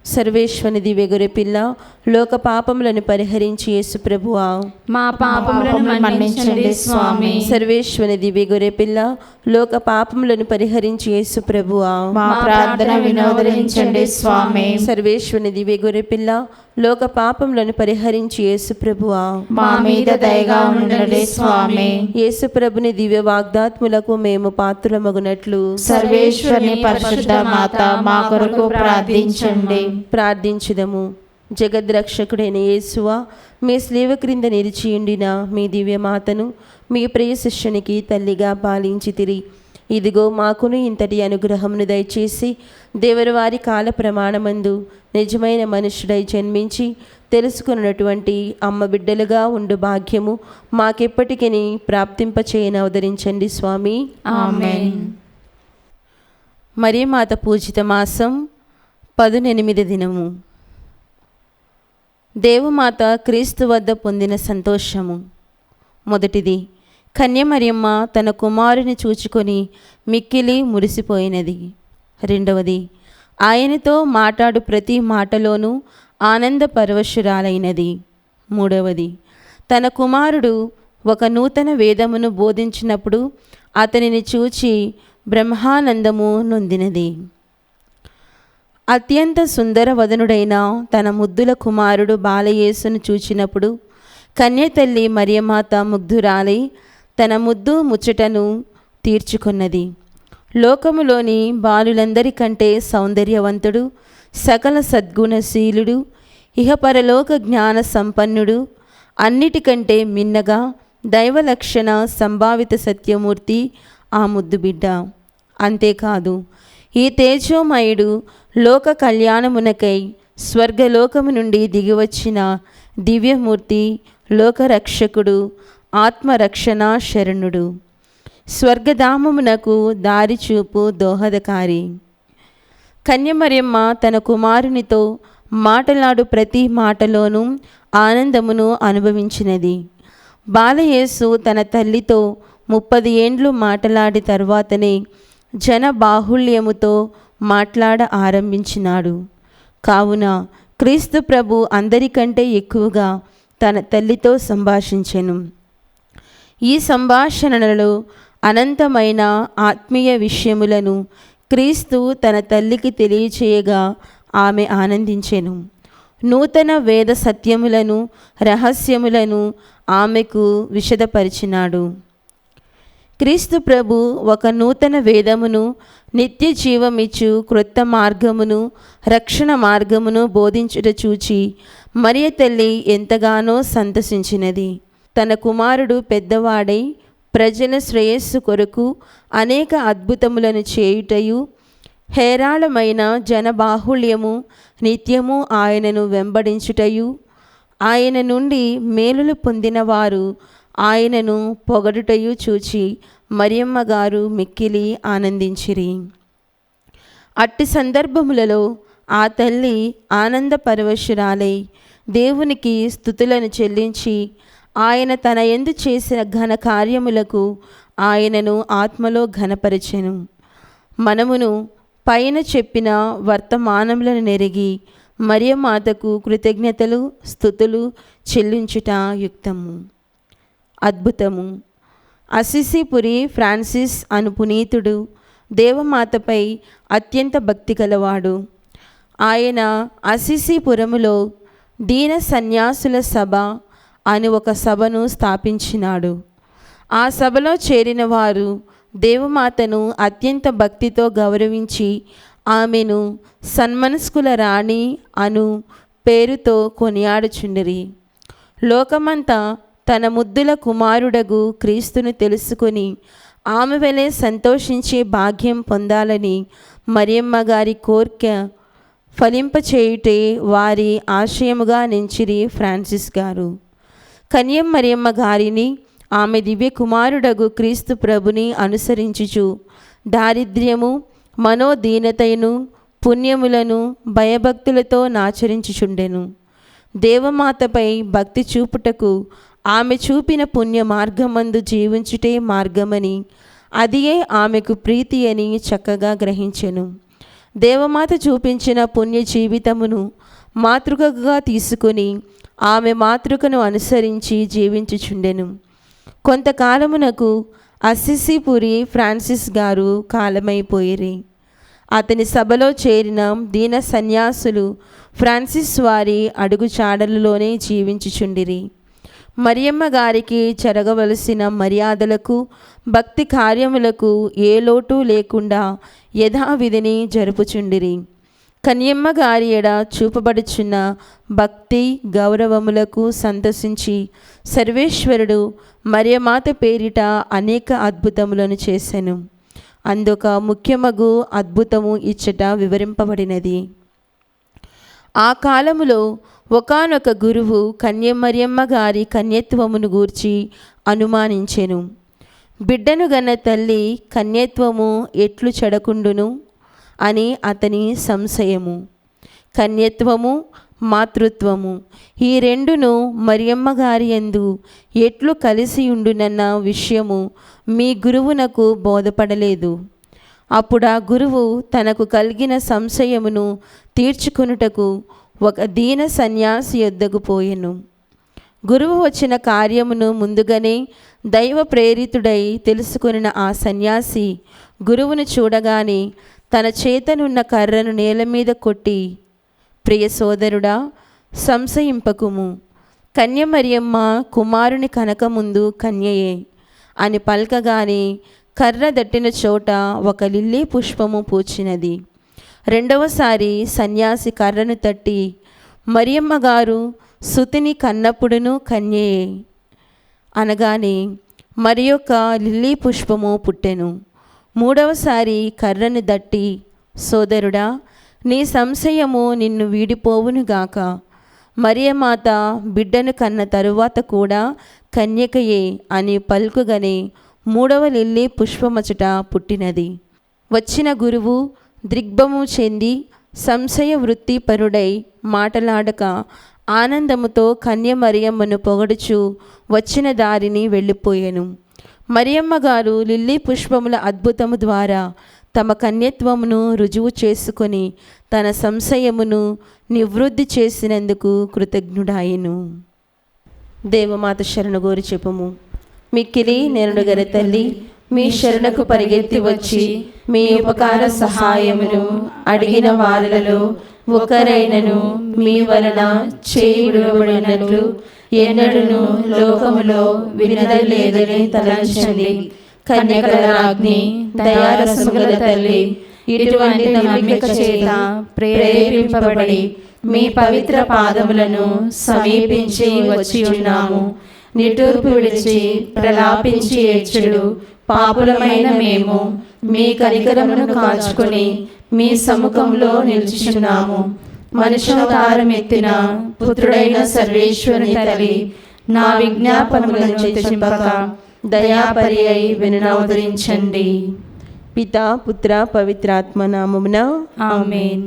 సర్వేశ్వని దివ్యగురి పిల్ల, లోక పాపములను పరిహరించి యేసు ప్రభువా, మా పాపములను మన్నించండి స్వామి. సర్వేశ్వని దివ్యగురి పిల్ల, లోక పాపములను పరిహరించి యేసు ప్రభువా, మా ప్రార్థన వినోదరించండి స్వామి. సర్వేశ్వని దివ్యగురి పిల్ల, లోక పాపములను పరిహరించి యేసు ప్రభువా, మా మీద దయగా ఉండండి స్వామి. యేసు ప్రభుని దివ్య వాగ్దాత్ములకు మేము పాత్రమగునట్లు సర్వేశ్వరుని పరిశుద్ధ మాత మా కొరకు ప్రార్థించండి. ప్రార్థించుదము. జగద్రక్షకుడైన యేసువా, మీ స్లీవ క్రింద నిలిచియుండిన మీ దివ్యమాతను మీ ప్రియ శిష్యునికి తల్లిగా పాలించితిరి. ఇదిగో మాకును ఇంతటి అనుగ్రహమును దయచేసి దేవరు వారి కాల ప్రమాణమందు నిజమైన మనుషుడై జన్మించి తెలుసుకున్నటువంటి అమ్మ బిడ్డలుగా ఉండు భాగ్యము మాకెప్పటికీ ప్రాప్తింపచేయని అవతరించండి స్వామి. ఆమేన్. మరియమాత పూజిత మాసం 18 దినము. దేవమాత క్రీస్తు వద్ద పొందిన సంతోషము. మొదటిది, కన్యమరియమ్మ తన కుమారుని చూచుకొని మిక్కిలి మురిసిపోయినది. రెండవది, ఆయనతో మాట్లాడు ప్రతి మాటలోనూ ఆనంద పరవశురాలైనది. మూడవది, తన కుమారుడు ఒక నూతన వేదమును బోధించినప్పుడు అతనిని చూచి బ్రహ్మానందము నొందినది. అత్యంత సుందరవదనుడైన తన ముద్దుల కుమారుడు బాలయేసును చూచినప్పుడు కన్యతల్లి మరియమాత ముగ్ధురాలై తన ముద్దు ముచ్చటను తీర్చుకున్నది. లోకములోని బాలులందరికంటే సౌందర్యవంతుడు, సకల సద్గుణశీలుడు, ఇహపరలోక జ్ఞాన సంపన్నుడు, అన్నిటికంటే మిన్నగా దైవలక్షణ సంభావిత సత్యమూర్తి ఆ ముద్దు బిడ్డ. అంతేకాదు, ఈ తేజోమయుడు లోక కళ్యాణమునకై స్వర్గలోకము నుండి దిగివచ్చిన దివ్యమూర్తి, లోకరక్షకుడు, ఆత్మరక్షణ శరణుడు, స్వర్గధామమునకు దారిచూపు దోహదకారి. కన్యమరియమ్మ తన కుమారునితో మాటలాడు ప్రతి మాటలోనూ ఆనందమును అనుభవించినది. బాలయేసు తన తల్లితో 30 ఏండ్లు మాటలాడి తర్వాతనే జన బాహుళ్యముతో మాట్లాడ ఆరంభించినాడు. కావున క్రీస్తు ప్రభు అందరికంటే ఎక్కువగా తన తల్లితో సంభాషించెను. ఈ సంభాషణలలో అనంతమైన ఆత్మీయ విషయములను క్రీస్తు తన తల్లికి తెలియచేయగా ఆమె ఆనందించెను. నూతన వేద సత్యములను, రహస్యములను ఆమెకు విశదపరిచినాడు. క్రీస్తు ప్రభు ఒక నూతన వేదమును, నిత్య జీవమిచ్చు క్రొత్త మార్గమును, రక్షణ మార్గమును బోధించుట చూచి మరియ తల్లి ఎంతగానో సంతసించినది. తన కుమారుడు పెద్దవాడై ప్రజల శ్రేయస్సు కొరకు అనేక అద్భుతములను చేయుటయు, హేరాళమైన జనబాహుళ్యము నిత్యము ఆయనను వెంబడించుటయు, ఆయన నుండి మేలులు పొందిన వారు ఆయనను పొగడుటయు చూచి మరియమ్మ గారు మిక్కిలి ఆనందించిరి. అట్టి సందర్భములలో ఆ తల్లి ఆనంద పరవశురాలై దేవునికి స్తుతులను చెల్లించి ఆయన తన యందు చేసిన ఘన కార్యములకు ఆయనను ఆత్మలో ఘనపరచెను. మనమును పైన చెప్పిన వర్తమానములను నెరిగి మరియమాతకు కృతజ్ఞతలు స్తుతులు చెల్లించుట యుక్తము. అద్భుతము. అసిసిపురి ఫ్రాన్సిస్ అను పునీతుడు దేవమాతపై అత్యంత భక్తి గలవాడు. ఆయన అసిసిపురములో దీన సన్యాసుల సభ అని ఒక సభను స్థాపించినాడు. ఆ సభలో చేరిన వారు దేవమాతను అత్యంత భక్తితో గౌరవించి ఆమెను సన్మనస్కుల రాణి అను పేరుతో కొనియాడుచుండిరి. లోకమంతా తన ముద్దుల కుమారుడగు క్రీస్తును తెలుసుకొని ఆమె వలె సంతోషించే భాగ్యం పొందాలని మరియమ్మ గారి కోరిక ఫలింపచేయుటే వారి ఆశయముగా నించిరి ఫ్రాన్సిస్ గారు. కన్యం మరియమ్మ గారిని ఆమె దివ్య కుమారుడగు క్రీస్తు ప్రభుని అనుసరించుచు దారిద్ర్యము, మనోదీనతను, పుణ్యములను భయభక్తులతో నాచరించుచుండెను. దేవమాతపై భక్తి చూపుటకు ఆమె చూపిన పుణ్య మార్గమందు జీవించుటే మార్గమని, అదియే ఆమెకు ప్రీతి అని చక్కగా గ్రహించెను. దేవమాత చూపించిన పుణ్య జీవితమును మాతృకగా తీసుకుని ఆమె మాతృకను అనుసరించి జీవించుచుండెను. కొంతకాలమునకు అస్సిసిపురి ఫ్రాన్సిస్ గారు కాలమైపోయిరి. అతని సభలో చేరిన దీన సన్యాసులు ఫ్రాన్సిస్ వారి అడుగుచాడలలోనే జీవించుచుండిరి. మరియమ్మ గారికి జరగవలసిన మర్యాదలకు భక్తి కార్యములకు ఏ లోటు లేకుండా యథావిధిని జరుపుచుండిరి. కన్యమ్మ గారి ఎడ చూపబడుచున్న భక్తి గౌరవములకు సంతసించి సర్వేశ్వరుడు మరియమాత పేరిట అనేక అద్భుతములను చేసెను. అందుక ముఖ్యమగు అద్భుతము ఇచ్చట వివరింపబడినది. ఆ కాలములో ఒకానొక గురువు కన్యమరియమ్మ గారి కన్యత్వమును గూర్చి అనుమానించెను. బిడ్డను గన్న తల్లి కన్యత్వము ఎట్లు చెడకుండును అని అతని సంశయము. కన్యత్వము మాతృత్వము ఈ రెండును మరియమ్మ గారి యందు ఎట్లు కలిసి ఉండునన్న విషయము మీ గురువునకు బోధపడలేదు. అప్పుడు ఆ గురువు తనకు కలిగిన సంశయమును తీర్చుకొనుటకు ఒక దీన సన్యాసి యొద్దకు పోయెను. గురువు వచ్చిన కార్యమును ముందుగానే దైవ ప్రేరితుడై తెలుసుకొనిన ఆ సన్యాసి గురువును చూడగానే తన చేతనున్న కర్రను నేల మీద కొట్టి, ప్రియ సోదరుడా, సంశయింపకుము, కన్యమరియమ్మ కుమారుని కనకముందు కన్యయే అని పలకగానే కర్ర దట్టిన చోట ఒక లిల్లీ పుష్పము పూచినది. రెండవసారి సన్యాసి కర్రను తట్టి, మరియమ్మ గారు సుతిని కన్నప్పుడును కన్యయే అనగానే మరి యొక్క లిల్లీ పుష్పము పుట్టెను. మూడవసారి కర్రను దట్టి, సోదరుడా, నీ సంశయము నిన్ను వీడిపోవునుగాక, మరియమాత బిడ్డను కన్న తరువాత కూడా కన్యకయే అని పలుకుగానే మూడవ లిల్లీ పుష్పమచట పుట్టినది. వచ్చిన గురువు దిగ్భ్రమము చెంది సంశయ వృత్తిపరుడై మాటలాడక ఆనందముతో కన్య మరియమ్మను పొగడుచు వచ్చిన దారిని వెళ్ళిపోయెను. మరియమ్మ గారు లిల్లీ పుష్పముల అద్భుతము ద్వారా తమ కన్యత్వమును రుజువు చేసుకొని తన సంశయమును నివృత్తి చేసినందుకు కృతజ్ఞుడాయెను. దేవమాత శరణు గోరి చెప్పుము. మిక్కిలి నేరుగల తల్లి, మీ శరణకు పరిగెత్తి వచ్చి మీ ఉపకార సహాయమును అడిగిన వారిలో ఒకరైనను మీ వలన చేయబడినట్లు ఎన్నడూను లోకములో వినలేదని తలంచండి. కన్యకల రాజ్ఞి, దయారసముగల తల్లి, ఇటువంటి నమ్మిక చేత ప్రేరేపింపబడి మీ పవిత్ర పాదములను సమీపించి వచ్చి ఉన్నాము. నిట్టూర్పు విడిచి ప్రలాపించి ఏడ్చుడు పాపులమైన మేము మీ కనికరమును కాచుకొని మీ సముఖంలో నిలుచుచున్నాము. మనుష్యావతారం ఎత్తిన పుత్రుడైన సర్వేశ్వరుని తల్లి, నా విజ్ఞాపనములను చిత్తచింపక దయాపరి అయి వినవదరించండి. పితా పుత్ర పవిత్రాత్మ నామమున ఆమేన్.